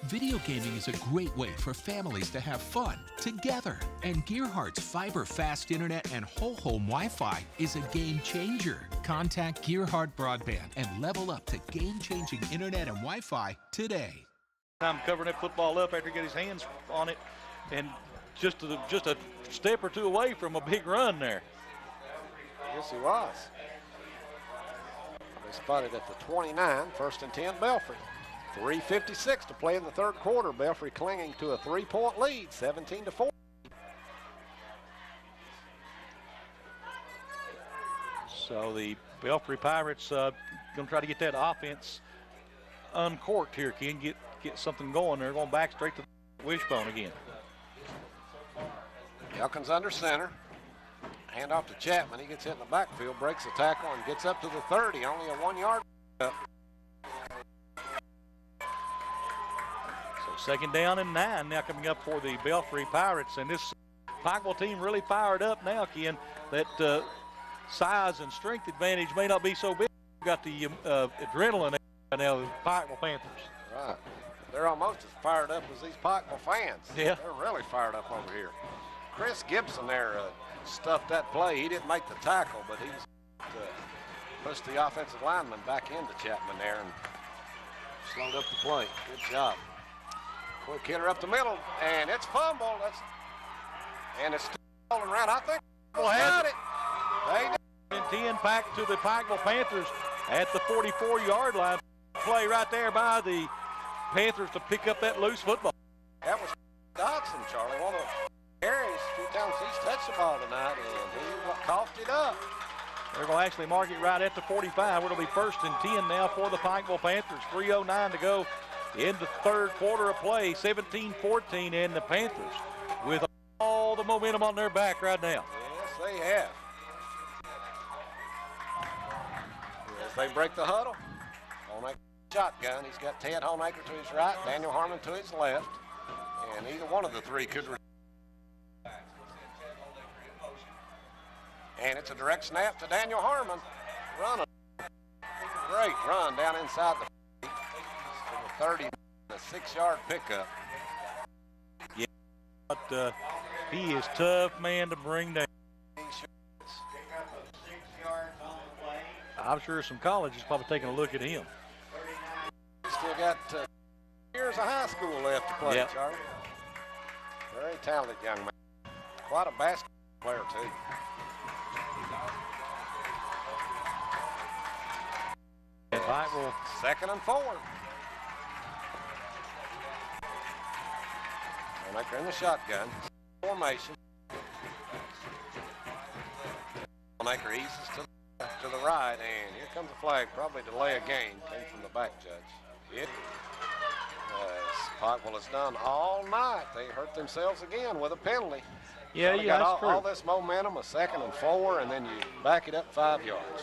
Video gaming is a great way for families to have fun together. And Gearhart's fiber-fast internet and whole home Wi-Fi is a game changer. Contact Gearhart Broadband and level up to game-changing internet and Wi-Fi today. I'm covering that football up after he got his hands on it, and just a step or two away from a big run there. Yes, he was. They spotted at the 29, first and 10, Belfry. 3:56 to play in the third quarter. Belfry clinging to a 3-point lead, 17-4. So the Belfry Pirates going to try to get that offense uncorked here, Ken. Get something going. They're going back straight to the wishbone again. Elkins under center. Hand off to Chapman. He gets hit in the backfield, breaks the tackle, and gets up to the 30. Only a 1-yard up. So second down and 9 now coming up for the Belfry Pirates. And this Pikeville team really fired up now, Ken. That size and strength advantage may not be so big. We've got the adrenaline now, the Pikeville Panthers. Right. They're almost as fired up as these Pikeville fans. Yeah. They're really fired up over here. Chris Gibson there stuffed that play. He didn't make the tackle, but he's pushed the offensive lineman back into Chapman there and slowed up the play. Good job. Quick hitter up the middle, and it's fumbled. And it's still rolling around. I think we'll have it. They did. 10 back to the Pikeville Panthers at the 44-yard line. Play right there by the Panthers to pick up that loose football. That was Dodson, Charlie. One of the carries, 2 times he's touched the ball tonight, and he coughed it up. They're going to actually mark it right at the 45. It'll be first and 10 now for the Pikeville Panthers. 3:09 to go in the third quarter of play. 17-14, and the Panthers with all the momentum on their back right now. Yes, they have. As they break the huddle, Honaker shotgun. He's got Ted Honaker to his right, Daniel Harmon to his left, and either one of the three could. And it's a direct snap to Daniel Harmon. Great run down inside the 30, a 6-yard pickup. Yeah, but he is tough man to bring down. I'm sure some colleges probably taking a look at him. Still got years of high school left to play, Yep. Charlie. Very talented young man. Quite a basketball player, too. And Pikeville, 2nd and 4. Wanamaker in the shotgun. Formation. Wanamaker eases to the right, and here comes a flag. Probably delay a game. Came from the back judge. It, as Pikeville has done all night, they hurt themselves again with a penalty. yeah, They yeah, got that's true. all this momentum, a 2nd and 4, and then you back it up 5 yards.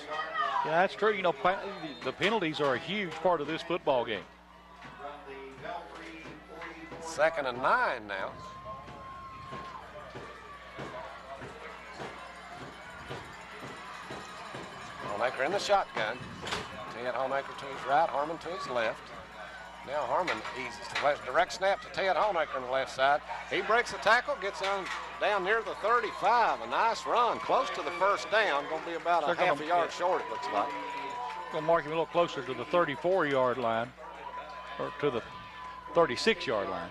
Yeah, that's true. You know, the penalties are a huge part of this football game. 2nd and 9 now. Honaker in the shotgun. Ted Honaker to his right, Harmon to his left. Now Harmon eases to left. Direct snap to Ted Honaker on the left side. He breaks the tackle, gets down near the 35. A nice run, close to the first down. Going to be about a half a yard short, it looks like. Going to mark him a little closer to the 34-yard line, or to the 36-yard line.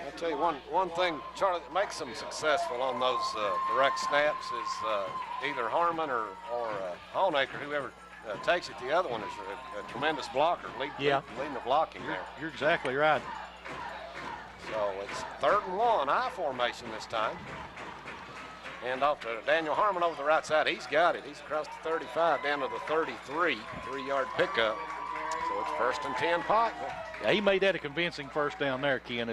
I'll tell you one thing, Charlie, that makes them successful on those direct snaps is either Harmon or Honaker, whoever takes it. The other one is a tremendous blocker, leading the blocking there. You're exactly right. So it's 3rd and 1, I formation this time. Hand off to Daniel Harmon over the right side. He's got it. He's across the 35 down to the 33, 3-yard pickup. So it's 1st and 10 Pikeville. Yeah, he made that a convincing first down there, Ken.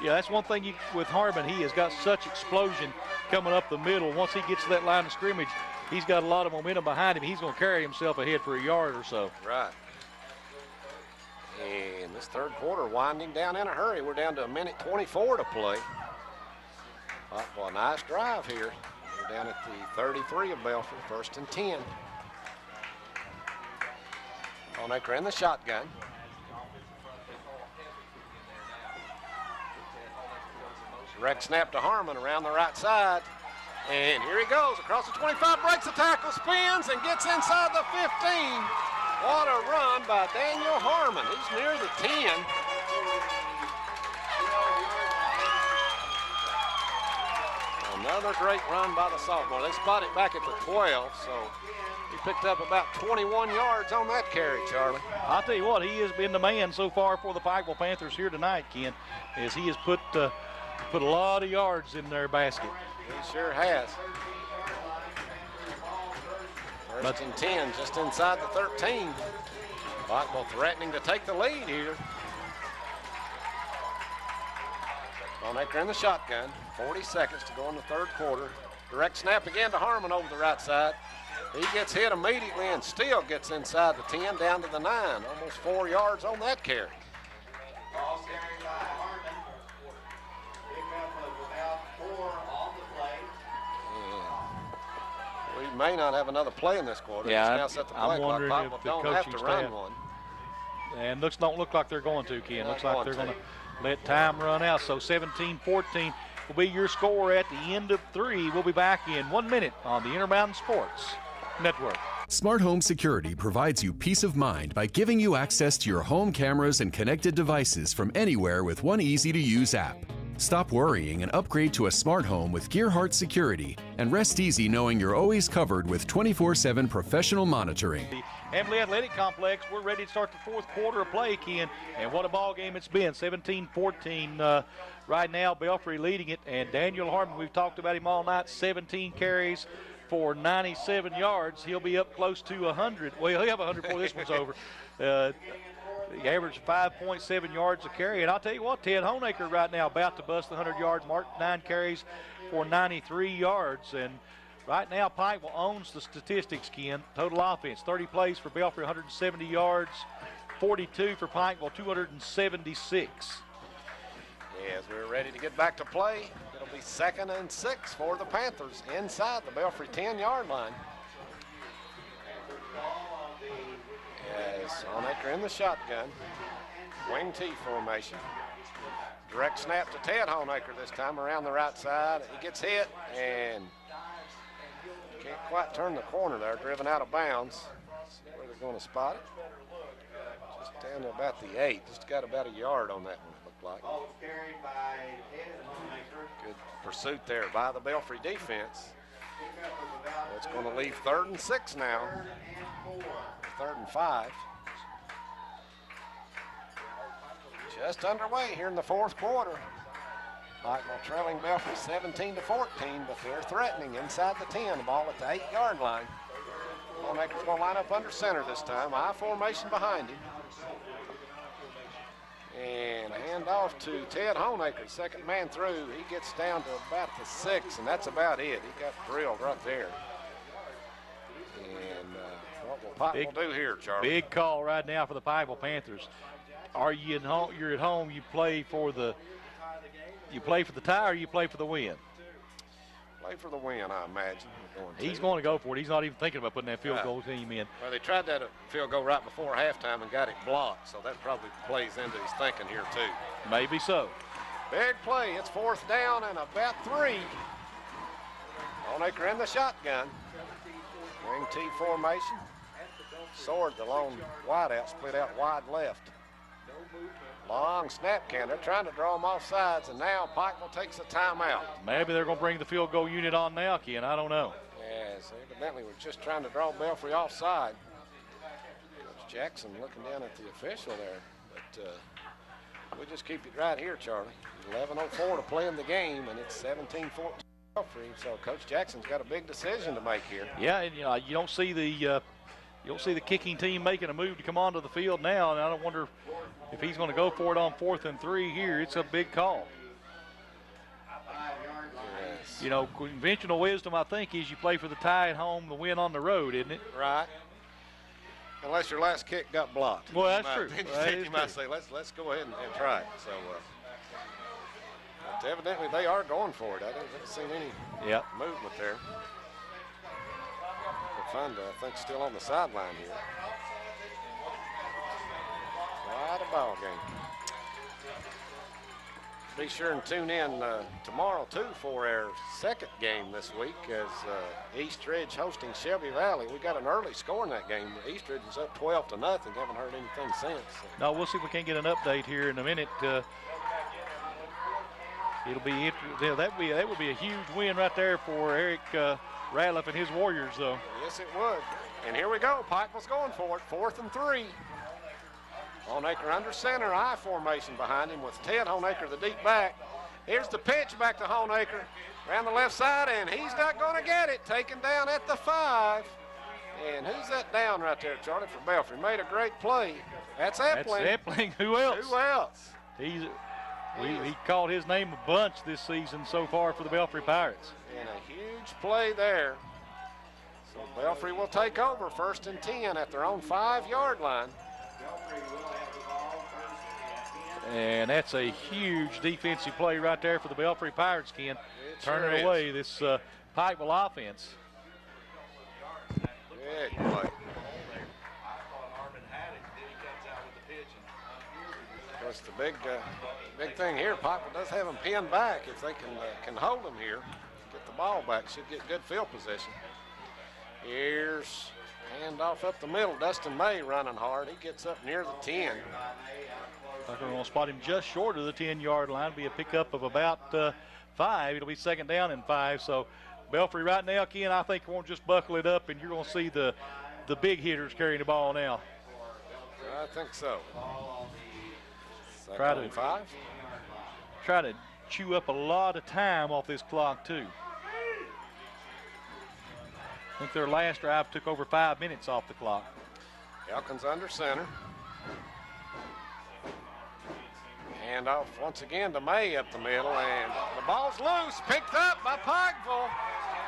That's one thing with Harmon. He has got such explosion coming up the middle. Once he gets to that line of scrimmage, he's got a lot of momentum behind him. He's going to carry himself ahead for a yard or so. Right. And this 3rd quarter winding down in a hurry. We're down to 1:24 to play. Well, a nice drive here. We're down at the 33 of Belfry, 1st and 10. Honaker in the shotgun. Direct snap to Harmon around the right side. And here he goes across the 25, breaks the tackle, spins, and gets inside the 15. What a run by Daniel Harmon. He's near the 10. Another great run by the sophomore. They spot it back at the 12, so he picked up about 21 yards on that carry, Charlie. I'll tell you what, he has been the man so far for the Pikeville Panthers here tonight, Ken, as he has put a lot of yards in their basket. He sure has. 1st and 10, just inside the 13. Pikeville threatening to take the lead here. Honaker in the shotgun. 40 seconds to go in the 3rd quarter. Direct snap again to Harmon over the right side. He gets hit immediately and still gets inside the 10 down to the 9. Almost 4 yards on that carry. We may not have another play in this quarter. Yeah, now set the play I'm clock. wondering Pikeville if the don't have coaching to run staff- one. And don't look like they're going to, Ken. Looks like they're going going to let time run out. So 17-14 will be your score at the end of 3. We'll be back in 1 minute on the Intermountain Sports Network. Smart Home Security provides you peace of mind by giving you access to your home cameras and connected devices from anywhere with one easy-to-use app. Stop worrying and upgrade to a smart home with Gearhart Security, and rest easy knowing you're always covered with 24/7 professional monitoring. The Hamley Athletic Complex, we're ready to start the 4th quarter of play, Ken, and what a ball game it's been. 17-14 right now, Belfry leading it, and Daniel Harmon, we've talked about him all night, 17 carries for 97 yards. He'll be up close to 100. Well, he'll have 100 before this one's over. He averaged 5.7 yards a carry. And I'll tell you what, Ted Honaker right now about to bust the 100-yard mark, 9 carries for 93 yards. And right now, Pikeville owns the statistics, Ken. Total offense, 30 plays for Belfry, 170 yards, 42 for Pikeville, 276. As we're ready to get back to play, it'll be 2nd and 6 for the Panthers inside the Belfry 10-yard line. As Honaker in the shotgun, wing T formation. Direct snap to Ted Honaker this time around the right side. He gets hit and can't quite turn the corner there, driven out of bounds. See where they're going to spot it. Just Down to about the 8. Just got about a yard on that one, it looked like. Good pursuit there by the Belfry defense. It's going to leave 3rd and 6 now. 3rd and 5. Just underway here in the 4th quarter. Pikeville trailing Belfry 17-14, but they're threatening inside the 10. The ball at the 8-yard line. Longacre's going to line up under center this time. I formation behind him. And a handoff to Ted Honaker, second man through. He gets down to about the 6, and that's about it. He got drilled right there. And what will Pikeville do here, Charlie? Big call right now for the Pikeville Panthers. Are you at home? You're at home. You play for the tie, or you play for the win? Play for the win, I imagine. He's going to go for it. He's not even thinking about putting that field goal team in. Well, they tried that field goal right before halftime and got it blocked, so that probably plays into his thinking here too. Maybe so. Big play. It's 4th down and about 3. Honaker in the shotgun. Wing T formation. Sword the long wide out, split out wide left. Long snap count. They're trying to draw them off sides, and now Pikeville takes a timeout. Maybe they're going to bring the field goal unit on now, Ken. I don't know. Yes, evidently we're just trying to draw Belfry offside. Coach Jackson looking down at the official there, but we'll just keep it right here, Charlie. 11:04 to play in the game, and it's 17-14 Belfry. So Coach Jackson's got a big decision to make here. Yeah, and you don't see the kicking team making a move to come onto the field now, and I don't wonder if he's going to go for it on 4th and 3 here. It's a big call. Yes. You know, conventional wisdom, I think, is you play for the tie at home, the win on the road, isn't it? Right. Unless your last kick got blocked. Well, that's true. You might say, let's go ahead and try it. So, but evidently they are going for it. I haven't seen any movement there. Funda, I think, still on the sideline here. Quite a ball game. Be sure and tune in tomorrow, too, for our second game this week as Eastridge hosting Shelby Valley. We got an early score in that game. Eastridge was up 12-0. Haven't heard anything since. So. No, we'll see if we can get an update here in a minute. It'll be that would be a huge win right there for Eric Ratliff and his Warriors, though. Yes, it would. And here we go. Pikeville's going for it. 4th and 3. Honaker under center, I formation behind him with Ted Honaker, the deep back. Here's the pitch back to Honaker around the left side, and he's not going to get it. Taken down at the 5. And who's that down right there, Charlie, for Belfry? Made a great play. That's Epling. That's Epling. Who else? Who else? He called his name a bunch this season so far for the Belfry Pirates. And a huge play there. So Belfry will take over 1st and 10 at their own 5-yard line. And that's a huge defensive play right there for the Belfry Pirates, Ken. Turning away this Pikeville offense. Big play. Of course, the big thing here, Pikeville does have them pinned back. If they can hold them here, get the ball back, should get good field position. Here's handoff up the middle. Dustin May running hard. He gets up near the 10. We're going to spot him just short of the 10-yard line. Be a pickup of about 5. It'll be 2nd down and 5. So Belfry right now, Ken, I think won't just buckle it up, and you're going to see the big hitters carrying the ball now. I think so. Try to chew up a lot of time off this clock, too. I think their last drive took over 5 minutes off the clock. Elkins under center. Handoff once again to May up the middle, and the ball's loose, picked up by Pikeville.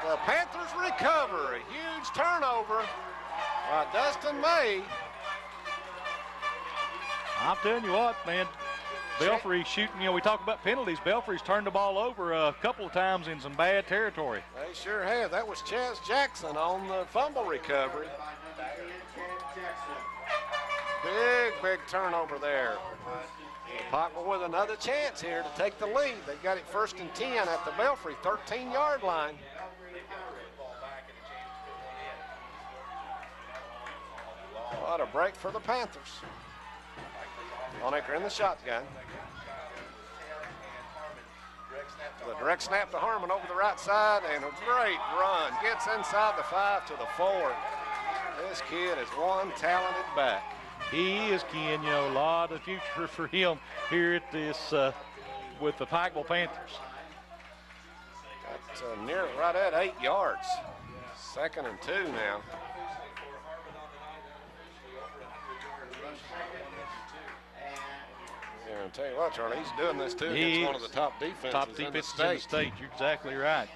The Panthers recover. A huge turnover by Dustin May. I'm telling you what, man, Belfry shooting, we talk about penalties. Belfry's turned the ball over a couple of times in some bad territory. They sure have. That was Chaz Jackson on the fumble recovery. Big turnover there. Pikeville with another chance here to take the lead. They've got it 1st and 10 at the Belfry 13-yard line. What a break for the Panthers. Longacre in the shotgun. The direct snap to Harmon over the right side, and a great run. Gets inside the 5 to the 4. This kid is one talented back. He is, Ken. You know, a lot of future for him here at this with the Pikeville Panthers. That's near right at 8 yards. 2nd and 2 now. Yeah, I'll tell you what, Charlie, he's doing this too against one of the top defenses in the state. You're exactly right.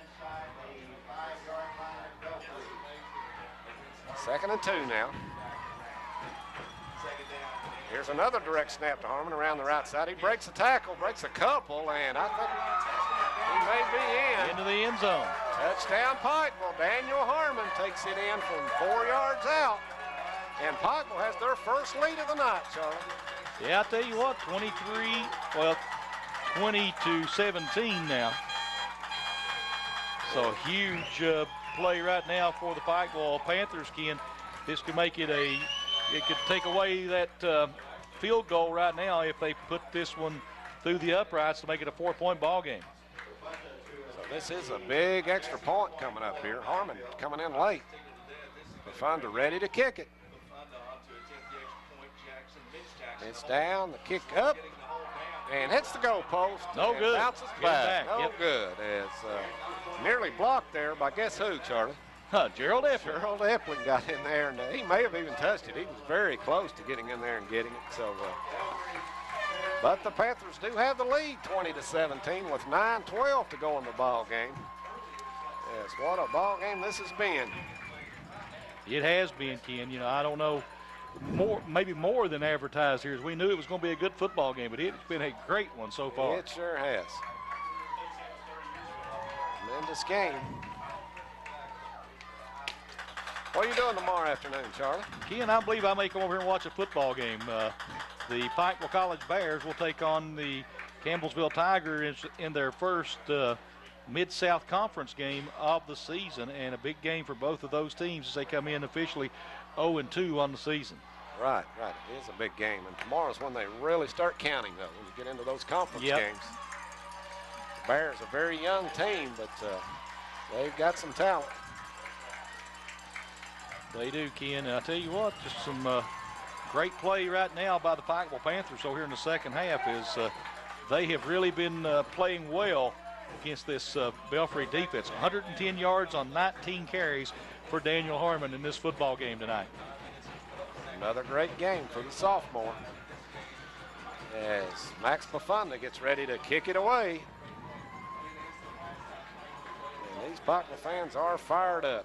2nd and 2 now. Here's another direct snap to Harmon around the right side. He breaks a tackle, breaks a couple, and I think he may be in. Into the end zone. Touchdown Pikeville. Daniel Harmon takes it in from 4 yards out. And Pikeville has their first lead of the night, Charlie. Yeah, I tell you what, 20-17 now. So huge play right now for the Pikeville Panthers, Ken. This could make it it could take away that field goal right now if they put this one through the uprights to make it a 4-point ball game. So this is a big extra point coming up here. Harmon coming in late. Profunda ready to kick it. It's down, the kick up, and hits the goal post. No good. Bounces back. No good. It's nearly blocked there by guess who, Charlie? Gerald Epling. Gerald Epling got in there, and he may have even touched it. He was very close to getting in there and getting it. So, but the Panthers do have the lead, 20-17, with 9:12 to go in the ball game. Yes, what a ball game this has been. It has been, Ken. You know, I don't know, maybe more than advertised here, as we knew it was going to be a good football game, but it's been a great one so far. It sure has. Tremendous game. What are you doing tomorrow afternoon, Charlie? Ken, I believe I may come over here and watch a football game. The Pikeville College Bears will take on the Campbellsville Tigers in their first Mid-South Conference game of the season, and a big game for both of those teams as they come in officially 0-2 on the season. Right. It is a big game, and tomorrow's when they really start counting, though, when you get into those conference games. The Bears, a very young team, but they've got some talent. They do, Ken. And I tell you what, just some great play right now by the Pikeville Panthers. So here in the second half is they have really been playing well against this Belfry defense. 110 yards on 19 carries for Daniel Harmon in this football game tonight. Another great game for the sophomore as Max Profunda gets ready to kick it away. And these Pikeville fans are fired up.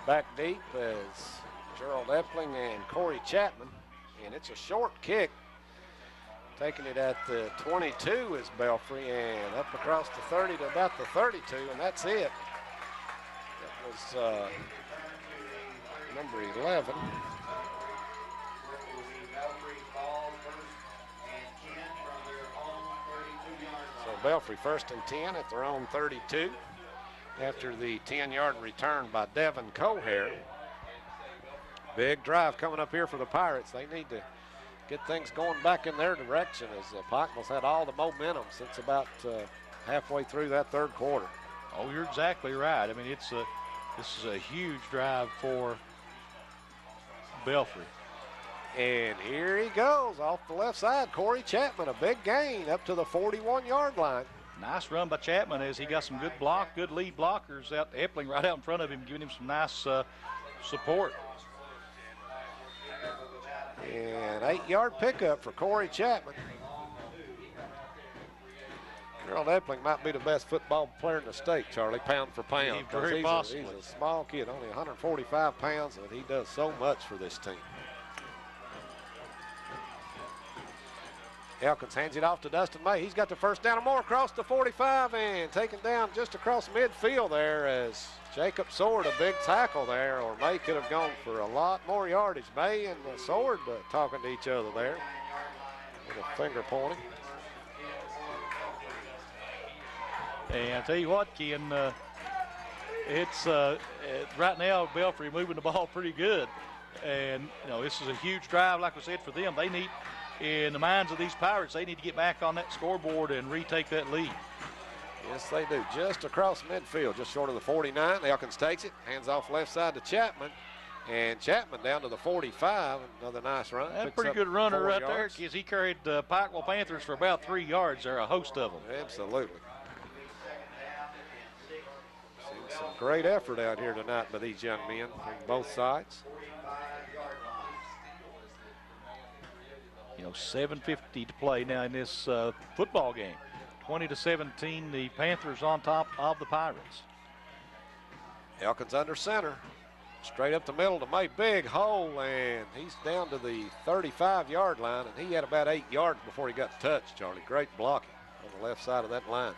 Back deep is Gerald Epling and Corey Chapman, and it's a short kick. Taking it at the 22 is Belfry, and up across the 30 to about the 32, and that's it. That was number 11. So Belfry 1st and 10 at their own 32. After the 10-yard return by Devin Cohair. Big drive coming up here for the Pirates. They need to get things going back in their direction as Pikeville's had all the momentum since about halfway through that third quarter. Oh, you're exactly right. I mean, this is a huge drive for Belfry. And here he goes off the left side. Corey Chapman, a big gain up to the 41-yard line. Nice run by Chapman as he got some good lead blockers out. Epling right out in front of him, giving him some nice support. And 8-yard pickup for Corey Chapman. Gerald Epling might be the best football player in the state, Charlie, pound for pound. Very possibly. He's a small kid, only 145 pounds, and he does so much for this team. Elkins hands it off to Dustin May. He's got the first down and more across the 45 and taken down just across midfield there as Jacob Sword, a big tackle there, or May could have gone for a lot more yardage. May and Sword talking to each other there with a finger pointing. And I tell you what, Ken, it's right now Belfry moving the ball pretty good. And, you know, this is a huge drive, like I said, for them. They need, in the minds of these Pirates, they need to get back on that scoreboard and retake that lead. Yes, they do. Just across midfield, just short of the 49. Elkins takes it, hands off left side to Chapman. And Chapman down to the 45. Another nice run. That's a pretty good runner right there, because he carried the Pikeville Panthers for about 3 yards there, a host of them. Absolutely. Seen some great effort out here tonight by these young men from both sides. You know, 7:50 to play now in this football game. 20-17, the Panthers on top of the Pirates. Elkins under center. Straight up the middle to May, big hole, and he's down to the 35-yard line, and he had about 8 yards before he got touched, Charlie. Great blocking on the left side of that line.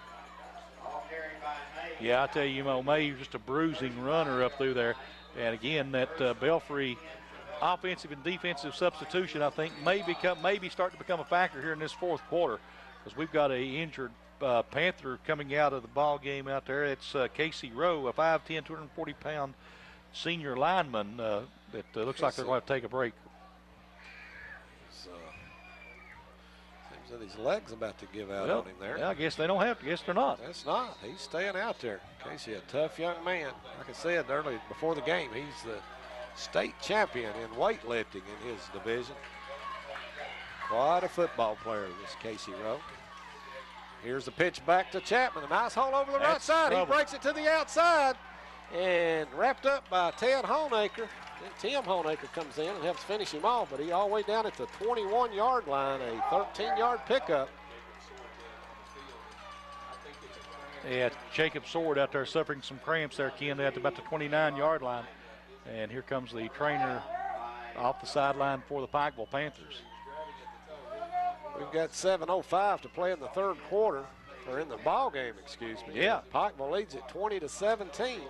Yeah, I tell you, May was just a bruising runner up through there. And again, that Belfry offensive and defensive substitution, I think, may start to become a factor here in this fourth quarter, because we've got a injured Panther coming out of the ball game out there. It's Casey Rowe, a 5'10", 240-pound senior lineman that looks like they're going to take a break. So, seems that his leg's about to give out on him there. Yeah, I guess they don't have to. Guess they're not. That's not. He's staying out there. Casey, a tough young man. Like I said earlier before the game, he's the state champion in weightlifting in his division. Quite a football player, this Casey Rowe. Here's the pitch back to Chapman. A nice hole over the right side. He breaks it to the outside. And wrapped up by Ted Honaker. Then Tim Honaker comes in and helps finish him off, but he all the way down at the 21-yard line, a 13-yard pickup. Yeah, Jacob Sword out there suffering some cramps there, Ken, at about the 29-yard line. And here comes the trainer off the sideline for the Pikeville Panthers. We've got 7:05 to play in the third quarter, or in the ball game, excuse me. Yeah. Pikeville leads it 20-17.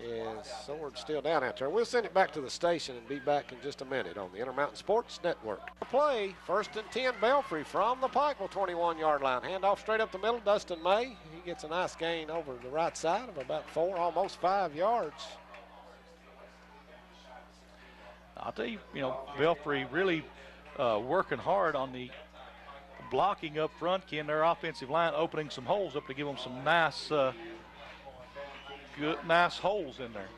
And Sword's still down out there. We'll send it back to the station and be back in just a minute on the Intermountain Sports Network. Play, 1st and 10, Belfry from the Pikeville 21-yard line. Handoff straight up the middle, Dustin May. He gets a nice gain over the right side of about 4, almost 5 yards. I'll tell you, Belfry really working hard on the blocking up front, Ken. Their offensive line opening some holes up to give them some nice nice holes in there.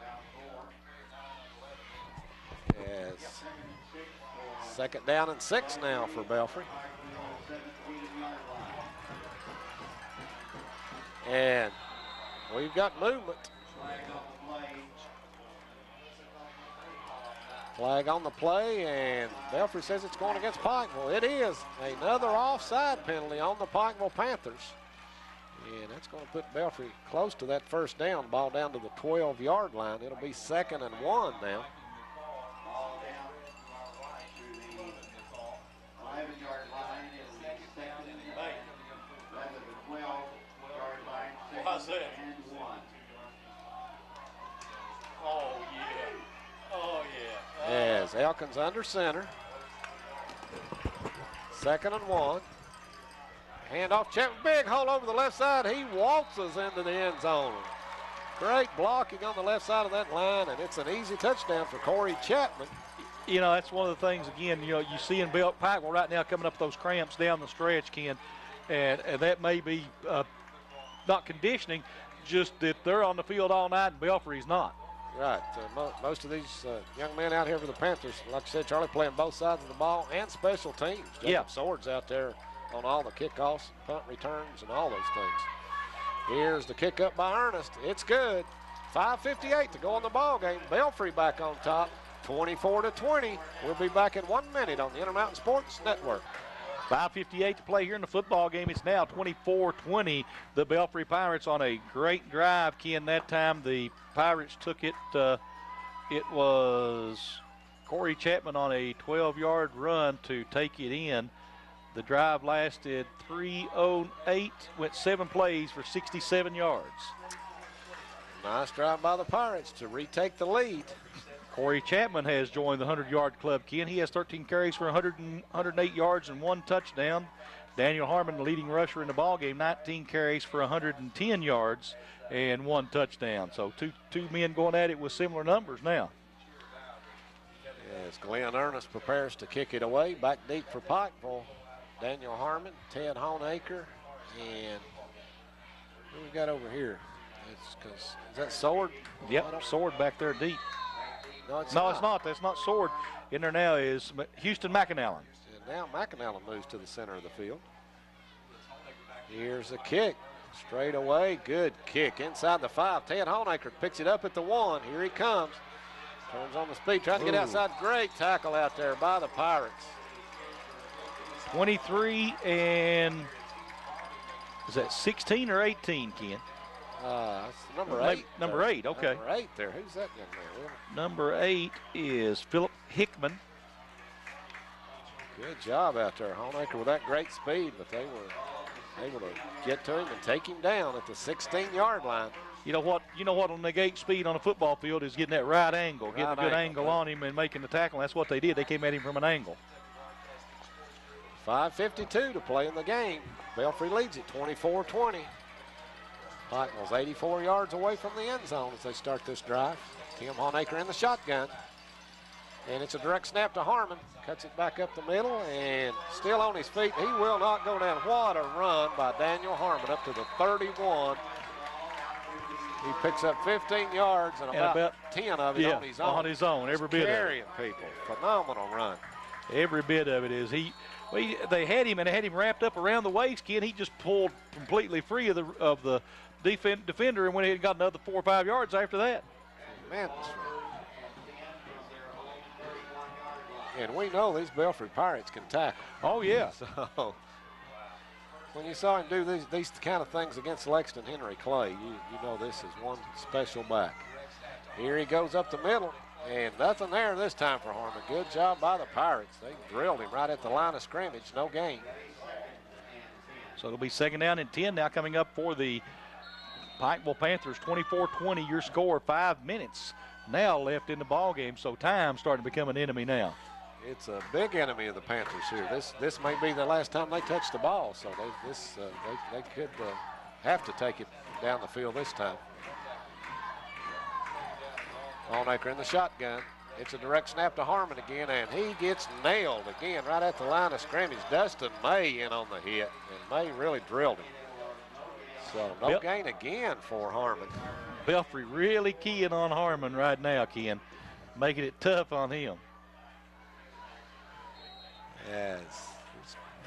Yes. 2nd down and 6 now for Belfry. And we've got movement. Flag on the play, and Belfry says it's going against Pikeville. It is another offside penalty on the Pikeville Panthers. And that's going to put Belfry close to that first down. Ball down to the 12-yard line. It'll be 2nd and 1 now. How's that? Oh, yeah. Oh, yeah. As Elkins under center. 2nd and 1. Handoff, Chapman, big hole over the left side. He waltzes into the end zone. Great blocking on the left side of that line, and it's an easy touchdown for Corey Chapman. That's one of the things, again, you see in Pikeville right now coming up those cramps down the stretch, Ken, and that may be not conditioning, just that they're on the field all night and Belfry's not. Right. Most of these young men out here for the Panthers, like I said, Charlie, playing both sides of the ball and special teams. Jacob Sword's out there on all the kickoffs, punt returns, and all those things. Here's the kick up by Ernest. It's good. 5:58 to go in the ball game. Belfry back on top, 24-20. We'll be back in 1 minute on the Intermountain Sports Network. 5:58 to play here in the football game. It's now 24-20. The Belfry Pirates on a great drive, Ken. That time the Pirates took it. It was Corey Chapman on a 12-yard run to take it in. The drive lasted 3:08, went 7 plays for 67 yards. Nice drive by the Pirates to retake the lead. Corey Chapman has joined the 100-yard club, Ken. He has 13 carries for 108 yards and 1 touchdown. Daniel Harmon, the leading rusher in the ballgame, 19 carries for 110 yards and 1 touchdown. So two men going at it with similar numbers now. As Glenn Ernest prepares to kick it away, back deep for Pikeville. Daniel Harmon, Ted Honaker, and who we got over here? Is that Sword? Yep, Sword back there deep. No, it's not. That's not Sword. In there now is Houston McAnallen. And now McAnallen moves to the center of the field. Here's a kick. Straight away, good kick inside the 5. Ted Honaker picks it up at the 1. Here he comes. Turns on the speed, trying to get outside. Great tackle out there by the Pirates. 23 and is that 16 or 18, Ken? That's number 8. Number 8, okay. Number 8 there. Who's that young man, Will? Number 8 is Philip Hickman. Good job out there. Honaker with that great speed, but they were able to get to him and take him down at the 16-yard line. You know what will negate speed on a football field is getting that right angle, getting a good angle on him and making the tackle. That's what they did. They came at him from an angle. 5:52 to play in the game. Belfry leads it 24-20. Pikeville's 84 yards away from the end zone as they start this drive. Tim Honaker in the shotgun. And it's a direct snap to Harmon. Cuts it back up the middle and still on his feet. He will not go down. What a run by Daniel Harmon up to the 31. He picks up 15 yards and about 10 of it on his own. On his own, every bit of it. Carrying people. Phenomenal run. Every bit of it is. They had him and had him wrapped up around the waist, Ken. He just pulled completely free of the defender and went ahead and got another 4 or 5 yards after that. Man, and we know these Belfry Pirates can tackle. Oh, yeah. So when you saw him do these kind of things against Lexington Henry Clay, you know this is one special back. Here he goes up the middle, and nothing there this time for Harmon. Good job by the Pirates. They drilled him right at the line of scrimmage, no gain. So it'll be 2nd down and 10 now coming up for the Pikeville Panthers. 24-20 your score, 5 minutes now left in the ball game, so time's starting to become an enemy now. It's a big enemy of the Panthers here. This may be the last time they touch the ball, so they could have to take it down the field this time. Honaker in the shotgun. It's a direct snap to Harmon again, and he gets nailed again right at the line of scrimmage. Dustin May in on the hit, and May really drilled him. So no gain again for Harmon. Belfry really keying on Harmon right now, Ken, making it tough on him. As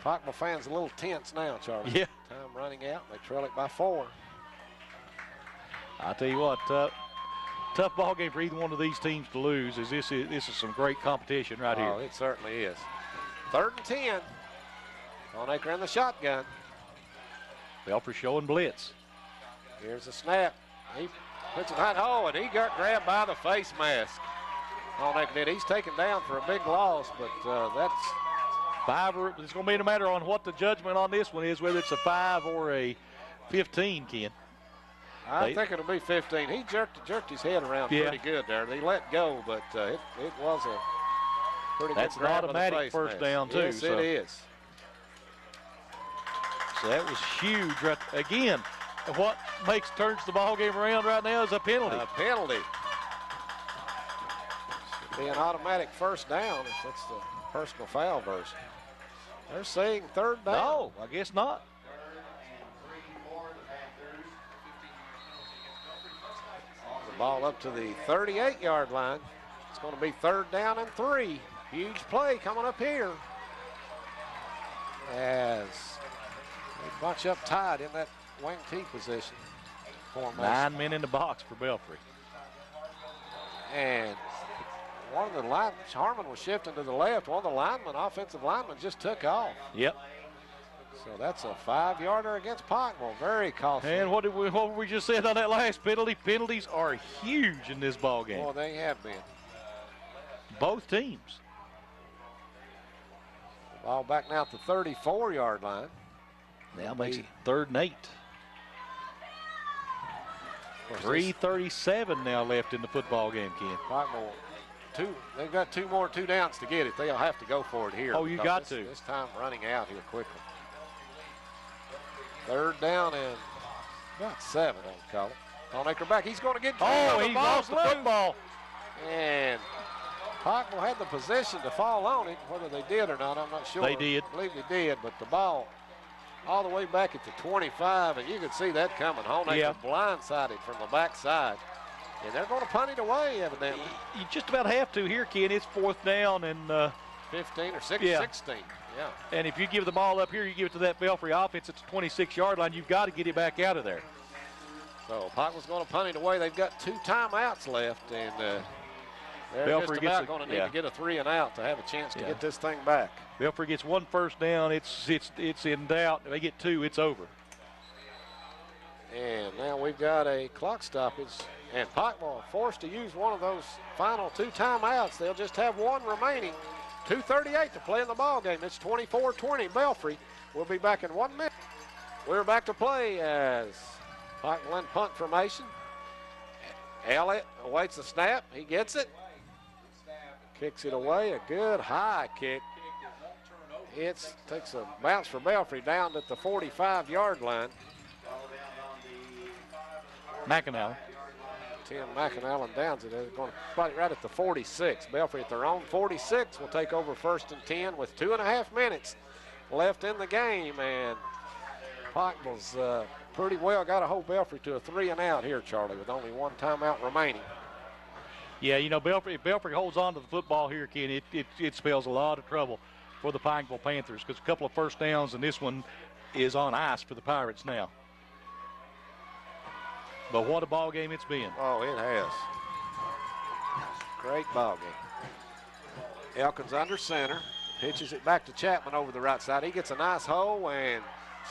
Pikeville fans a little tense now, Charlie. Yeah. Time running out. They trail it by 4. I'll tell you what, tough ball game for either one of these teams to lose. This is some great competition right here. Oh, it certainly is. 3rd and 10. Honaker in the shotgun. Belfry showing blitz. Here's a snap. He puts it high. Oh, and he got grabbed by the face mask. Honaker did. He's taken down for a big loss, but that's 5 or it's going to be no matter on what the judgment on this one is, whether it's a 5 or a 15, Ken. I think it'll be 15. He jerked his head around pretty good there. They let go, but it was a pretty That's good grab an automatic of the face first mask. down, too. Yes, it is. So that was huge. Right, again, what turns the ball game around right now is a penalty. A penalty. Should be an automatic first down if that's the personal foul version. They're saying 3rd down. No, I guess not. The ball up to the 38-yard line. It's going to be 3rd down and 3. Huge play coming up here. As they bunch up tight in that wing T position formation. 9 men in the box for Belfry. And one of the linemen, Harmon was shifting to the left. One of the offensive linemen just took off. Yep. So that's a 5-yarder against Pikeville. Very costly. And what were we just saying on that last penalty? Penalties are huge in this ball game. Well, they have been. Both teams. Ball back now at the 34-yard line. Now makes it 3rd and 8. 3:37 now left in the football game, Ken. Pikeville, they've got 2 more 2 downs to get it. They'll have to go for it here. Oh, you got to. This time running out here quickly. 3rd down and about 7, I'll call it. Honaker back. He's going to get. Oh, he lost the football. And Pikeville had the position to fall on it. Whether they did or not, I'm not sure. They did. I believe they did, but the ball all the way back at the 25, and you could see that coming. Honaker blindsided from the backside. And they're going to punt it away, evidently. You just about have to here, Ken. It's 4th down and 15 or 16. Yeah. And if you give the ball up here, you give it to that Belfry offense at the 26-yard line, you've got to get it back out of there. So Pikeville's going to punt it away. They've got 2 timeouts left, and they're Belfry just about going to need to get a 3 and out to have a chance to get this thing back. Belfry gets 1 first down. It's in doubt. If they get 2, it's over. And now we've got a clock stoppage, and Pikeville forced to use one of those final 2 timeouts. They'll just have 1 remaining. 2:38 to play in the ball game. It's 24-20 Belfry. We'll be back in 1 minute. We're back to play as Pikeville in punt formation. Elliott awaits the snap. He gets it. Kicks it away. A good high kick. It takes a bounce for Belfry down at the 45-yard line. McAnally. Tim McAnally downs it. They're going to spot it right at the 46. Belfry at their own 46 will take over 1st and 10 with 2.5 minutes left in the game. And Pikeville's pretty well got to hold Belfry to a 3 and out here, Charlie, with only 1 timeout remaining. Yeah, you know, if Belfry holds on to the football here, Ken, it spells a lot of trouble for the Pikeville Panthers because a couple of first downs, and this one is on ice for the Pirates now. But what a ball game it's been. Oh, it has. Great ball game. Elkins under center. Pitches it back to Chapman over the right side. He gets a nice hole and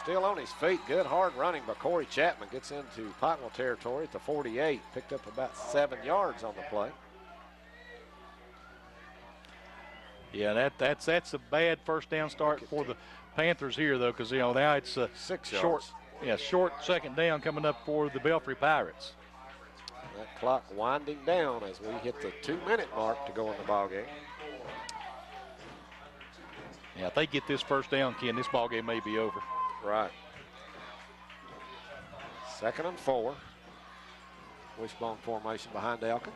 still on his feet. Good hard running by Corey Chapman. Gets into Pikeville territory at the 48. Picked up about 7 yards on the play. Yeah, that's a bad first down start for the Panthers here, though, because, you know, now it's a 6 short yards. Yeah, short second down coming up for the Belfry Pirates. That clock winding down as we hit the 2-minute mark to go in the ball game. Yeah, if they get this first down, Ken, this ball game may be over. Right. 2nd and 4. Wishbone formation behind Elkins.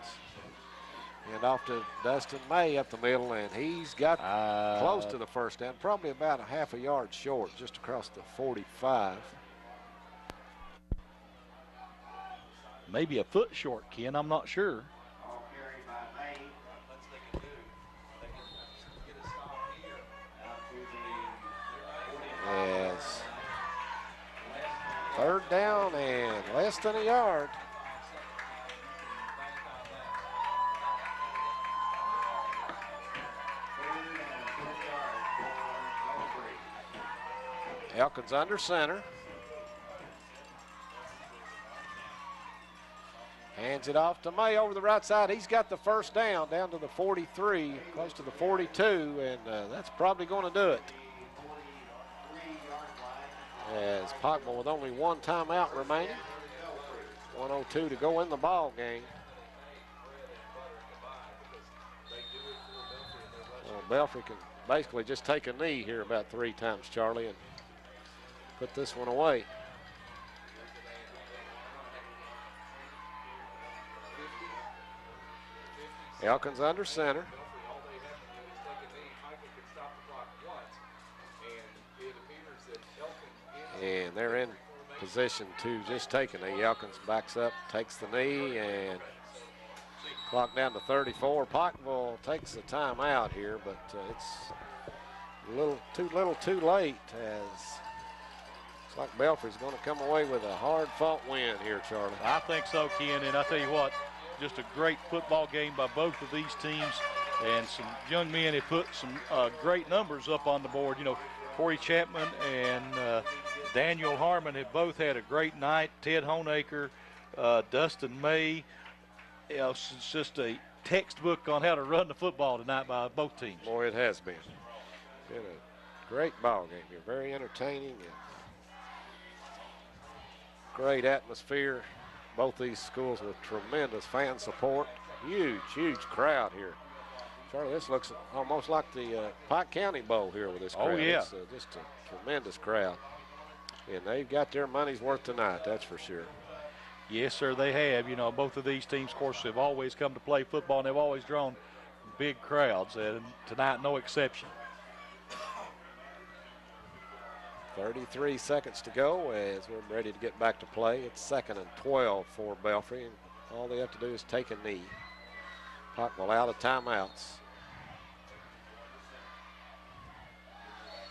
And off to Dustin May up the middle, and he's got close to the first down, probably about a half a yard short, just across the 45. Maybe a foot short, Ken. I'm not sure. Yes. 3rd down and less than a yard. Elkins under center. Hands it off to May over the right side. He's got the first down to the 43, close to the 42, and that's probably going to do it. As Pikeville with only 1 timeout remaining. 1:02 to go in the ball game. Well, Belfry can basically just take a knee here about 3 times, Charlie, and put this one away. Elkins under center. And they're in position to just take a knee. Elkins backs up, takes the knee, and clock down to 34. Pikeville takes the timeout here, but it's a little too late as looks like Belfry's going to come away with a hard-fought win here, Charlie. I think so, Ken, and I tell you what, just a great football game by both of these teams, and some young men have put some great numbers up on the board. You know, Corey Chapman and Daniel Harmon have both had a great night. Ted Honaker, Dustin May. You know, it's just a textbook on how to run the football tonight by both teams. Boy, it has been. Been a great ball game here. Very entertaining and great atmosphere. Both these schools with tremendous fan support. Huge crowd here. Charlie, this looks almost like the Pike County Bowl here with this crowd. Oh, yeah. It's just a tremendous crowd. And they've got their money's worth tonight, that's for sure. Yes, sir, they have. You know, both of these teams, of course, have always come to play football, and they've always drawn big crowds, and tonight no exception. 33 seconds to go as we're ready to get back to play. It's 2nd and 12 for Belfry, and all they have to do is take a knee. Pikeville out of timeouts.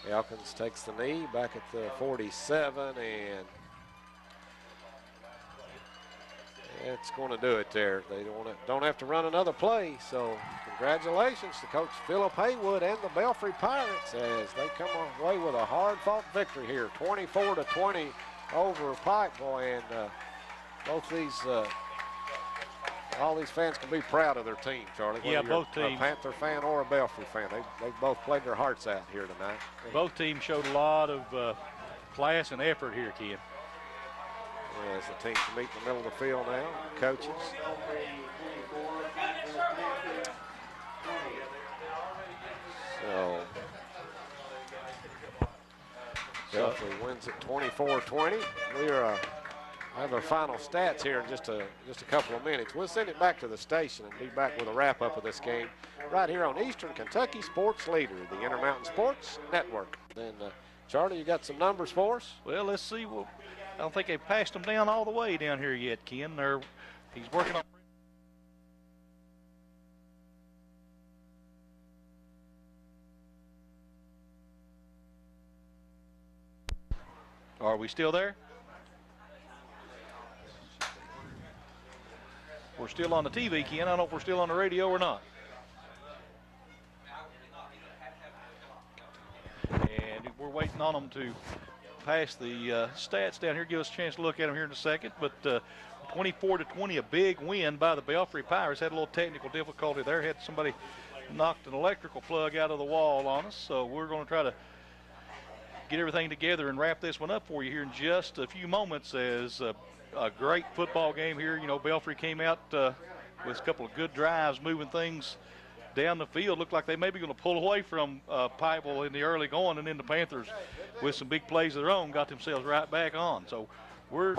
Elkins takes the knee back at the 47, and it's going to do it there. They don't have to run another play, so congratulations to Coach Philip Haywood and the Belfry Pirates as they come away with a hard-fought victory here, 24-20 over Pikeville, and both these all these fans can be proud of their team, Charlie. Yeah, both teams. A Panther fan or a Belfry fan, they both played their hearts out here tonight. Both teams showed a lot of class and effort here, Ken. As the teams meet in the middle of the field now, coaches. So Belfry wins it 24-20. I have our final stats here in just a couple of minutes. We'll send it back to the station and be back with a wrap-up of this game right here on Eastern Kentucky Sports Leader, the Intermountain Sports Network. Then, Charlie, you got some numbers for us? Well, let's see. Well, I don't think they've passed them down all the way down here yet, Ken. He's working on. Are we still there? We're still on the TV, Ken. I don't know if we're still on the radio or not. And we're waiting on them to pass the stats down here. Give us a chance to look at them here in a second. But 24-20, a big win by the Belfry Pirates. Had a little technical difficulty there. Had somebody knocked an electrical plug out of the wall on us. So we're going to try to get everything together and wrap this one up for you here in just a few moments as a great football game here. You know, Belfry came out with a couple of good drives, moving things down the field. Looked like they may be going to pull away from Pikeville in the early going, and then the Panthers, with some big plays of their own, got themselves right back on. So we're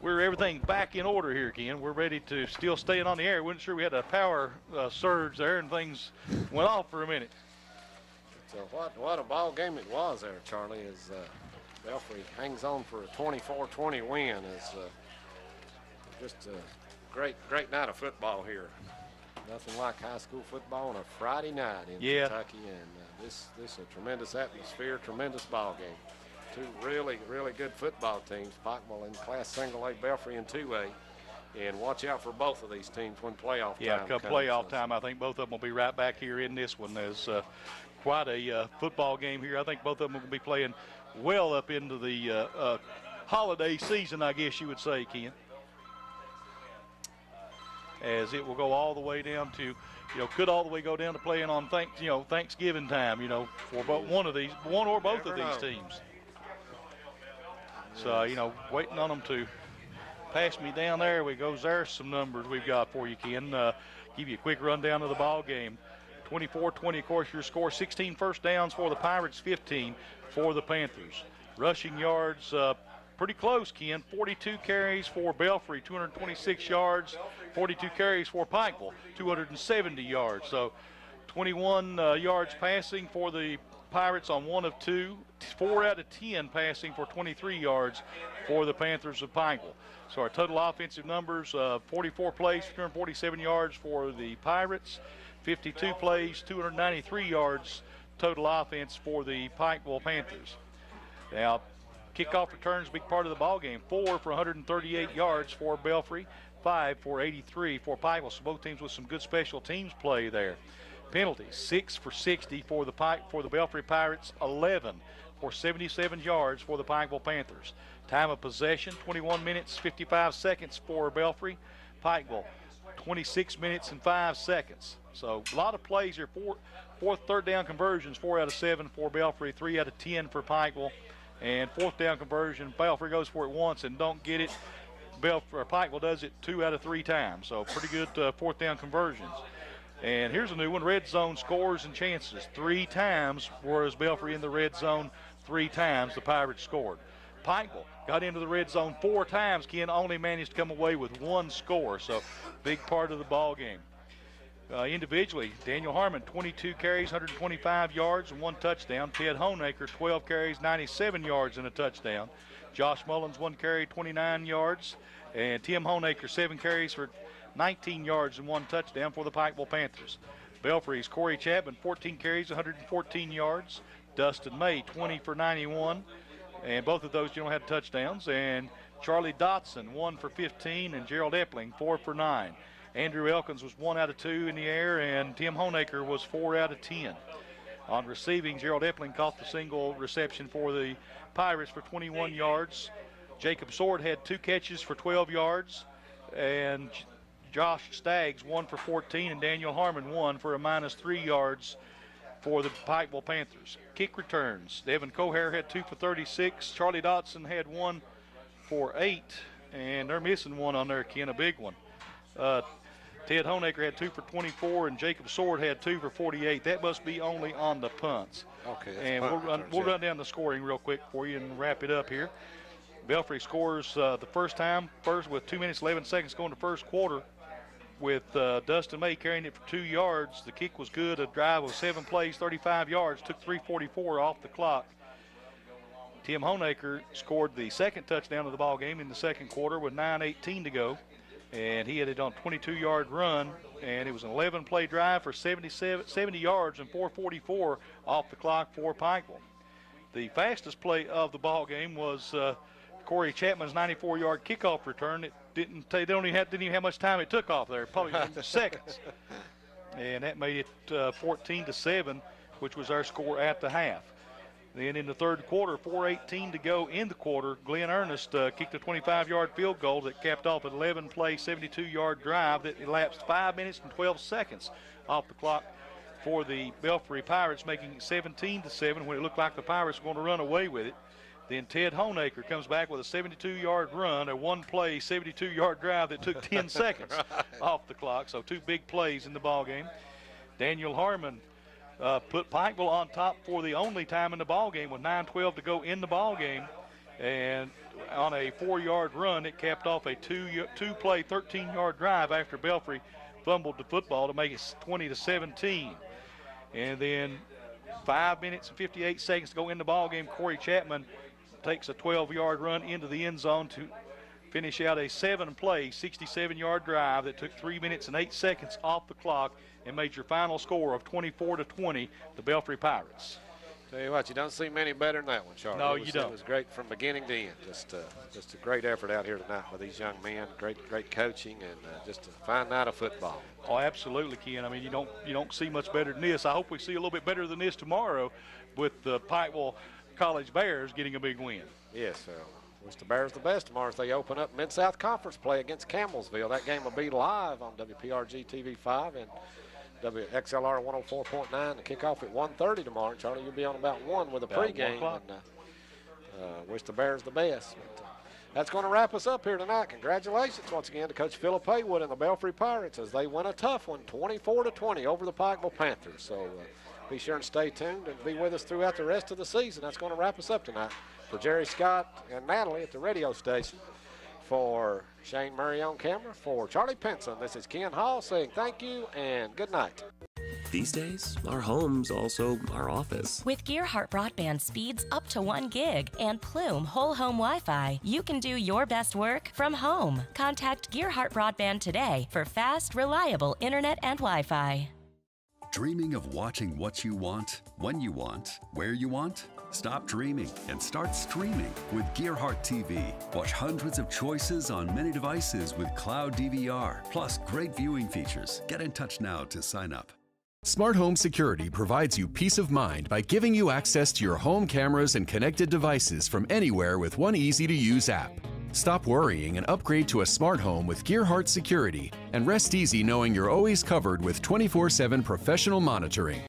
everything back in order here, Ken. We're ready to still staying on the air. Wasn't sure we had a power surge there, and things went off for a minute. So what a ball game it was there, Charlie, as Belfry hangs on for a 24-20 win. It's just a great night of football here. Nothing like high school football on a Friday night in Kentucky, and this is a tremendous atmosphere, tremendous ball game. Two really good football teams, Pikeville in Class Single A, Belfry in 2A. And watch out for both of these teams when playoff time comes. Yeah, come playoff time, I think both of them will be right back here in this one. There's quite a football game here. I think both of them will be playing well up into the holiday season, I guess you would say, Ken. As it will go all the way down to, could all the way go down to playing on Thanksgiving time, for one or both of these teams. So, waiting on them to pass me down there. There's some numbers we've got for you, Ken. Give you a quick rundown of the ball game. 24-20, of course, your score. 16 first downs for the Pirates, 15 for the Panthers. Rushing yards, pretty close, Ken. 42 carries for Belfry, 226 yards. 42 carries for Pikeville, 270 yards. So 21 yards passing for the Pirates on 1 of 2. 4 out of 10 passing for 23 yards for the Panthers of Pikeville. So our total offensive numbers, 44 plays, 247 yards for the Pirates. 52 plays, 293 yards total offense for the Pikeville Panthers. Now, kickoff returns, big part of the ball game. 4 for 138 yards for Belfry, 5 for 83 for Pikeville. So both teams with some good special teams play there. Penalties, 6 for 60 for the Belfry Pirates, 11 for 77 yards for the Pikeville Panthers. Time of possession, 21 minutes, 55 seconds for Belfry. Pikeville, 26 minutes and 5 seconds. So a lot of plays here. Fourth, third down conversions, 4 out of 7 for Belfry, 3 out of 10 for Pikeville. And fourth down conversion, Belfry goes for it once and don't get it. Pikeville does it 2 out of 3 times. So pretty good fourth down conversions. And here's a new one, red zone scores and chances. 3 times, whereas Belfry in the red zone, 3 times the Pirates scored. Pikeville got into the red zone 4 times. Ken only managed to come away with 1 score. So big part of the ball game. Individually, Daniel Harmon, 22 carries, 125 yards and 1 touchdown. Ted Honaker, 12 carries, 97 yards and a touchdown. Josh Mullins, 1 carry, 29 yards. And Tim Honaker, 7 carries for 19 yards and 1 touchdown for the Pikeville Panthers. Belfry's Corey Chapman, 14 carries, 114 yards. Dustin May, 20 for 91. And both of those had touchdowns. And Charlie Dotson, 1 for 15. And Gerald Epling, 4 for 9. Andrew Elkins was 1 out of 2 in the air, and Tim Honaker was 4 out of 10. On receiving, Gerald Epling caught the single reception for the Pirates for 21 yards. Jacob Sword had 2 catches for 12 yards, and Josh Staggs 1 for 14, and Daniel Harmon 1 for a -3 yards for the Pikeville Panthers. Kick returns. Devin Cohare had 2 for 36. Charlie Dotson had 1 for 8, and they're missing one on there, Ken, a big one. Ted Honaker had 2 for 24, and Jacob Sword had 2 for 48. That must be only on the punts. Okay. And we'll run down the scoring real quick for you and wrap it up here. Belfry scores the first with 2 minutes 11 seconds going to first quarter, with Dustin May carrying it for 2 yards. The kick was good. A drive of 7 plays, 35 yards, took 3:44 off the clock. Tim Honaker scored the second touchdown of the ball game in the second quarter with 9:18 to go. And he had it on a 22-yard run, and it was an 11-play drive for 70 yards and 4:44 off the clock for Pikeville. The fastest play of the ball game was Corey Chapman's 94-yard kickoff return. It didn't even have much time it took off there, probably seconds. And that made it 14-7, which was our score at the half. Then in the third quarter, 4:18 to go in the quarter, Glenn Ernest kicked a 25-yard field goal that capped off an 11-play, 72-yard drive that elapsed 5 minutes and 12 seconds off the clock for the Belfry Pirates, making it 17-7 when it looked like the Pirates were going to run away with it. Then Ted Honaker comes back with a 72-yard run, a 1-play, 72-yard drive that took 10 seconds off the clock. So 2 big plays in the ball game. Daniel Harmon put Pikeville on top for the only time in the ball game with 9:12 to go in the ball game, and on a 4-yard run, it capped off a 2-play, 13-yard drive after Belfry fumbled the football to make it 20-17. And then 5 minutes and 58 seconds to go in the ball game, Corey Chapman takes a 12-yard run into the end zone to finish out a 7-play, 67-yard drive that took 3 minutes and 8 seconds off the clock and made your final score of 24-20, the Belfry Pirates. Tell you what, you don't see many better than that one, Charlie. No, you don't. It was great from beginning to end. Just a great effort out here tonight with these young men. Great coaching, and just a fine night of football. Oh, absolutely, Ken. I mean, you don't see much better than this. I hope we see a little bit better than this tomorrow with the Pikeville College Bears getting a big win. Yes, wish the Bears the best tomorrow as they open up Mid-South Conference play against Campbellsville. That game will be live on WPRGtv 5 and WXLR 104.9. The kickoff at 1:30 tomorrow. Charlie, you'll be on about 1 with a pregame. And wish the Bears the best. But, that's going to wrap us up here tonight. Congratulations once again to Coach Philip Haywood and the Belfry Pirates as they win a tough one, 24-20 over the Pikeville Panthers. So be sure and stay tuned and be with us throughout the rest of the season. That's going to wrap us up tonight. For Jerry Scott and Natalie at the radio station, for Shane Murray on camera, for Charlie Pinson, this is Ken Hall saying thank you and good night. These days, our home's also our office. With Gearhart broadband speeds up to 1 gig and Plume whole home Wi-Fi, you can do your best work from home. Contact Gearhart broadband today for fast, reliable internet and Wi-Fi. Dreaming of watching what you want, when you want, where you want? Stop dreaming and start streaming with Gearhart TV. Watch hundreds of choices on many devices with cloud DVR, plus great viewing features. Get in touch now to sign up. Smart Home Security provides you peace of mind by giving you access to your home cameras and connected devices from anywhere with one easy-to-use app. Stop worrying and upgrade to a smart home with Gearhart Security, and rest easy knowing you're always covered with 24/7 professional monitoring.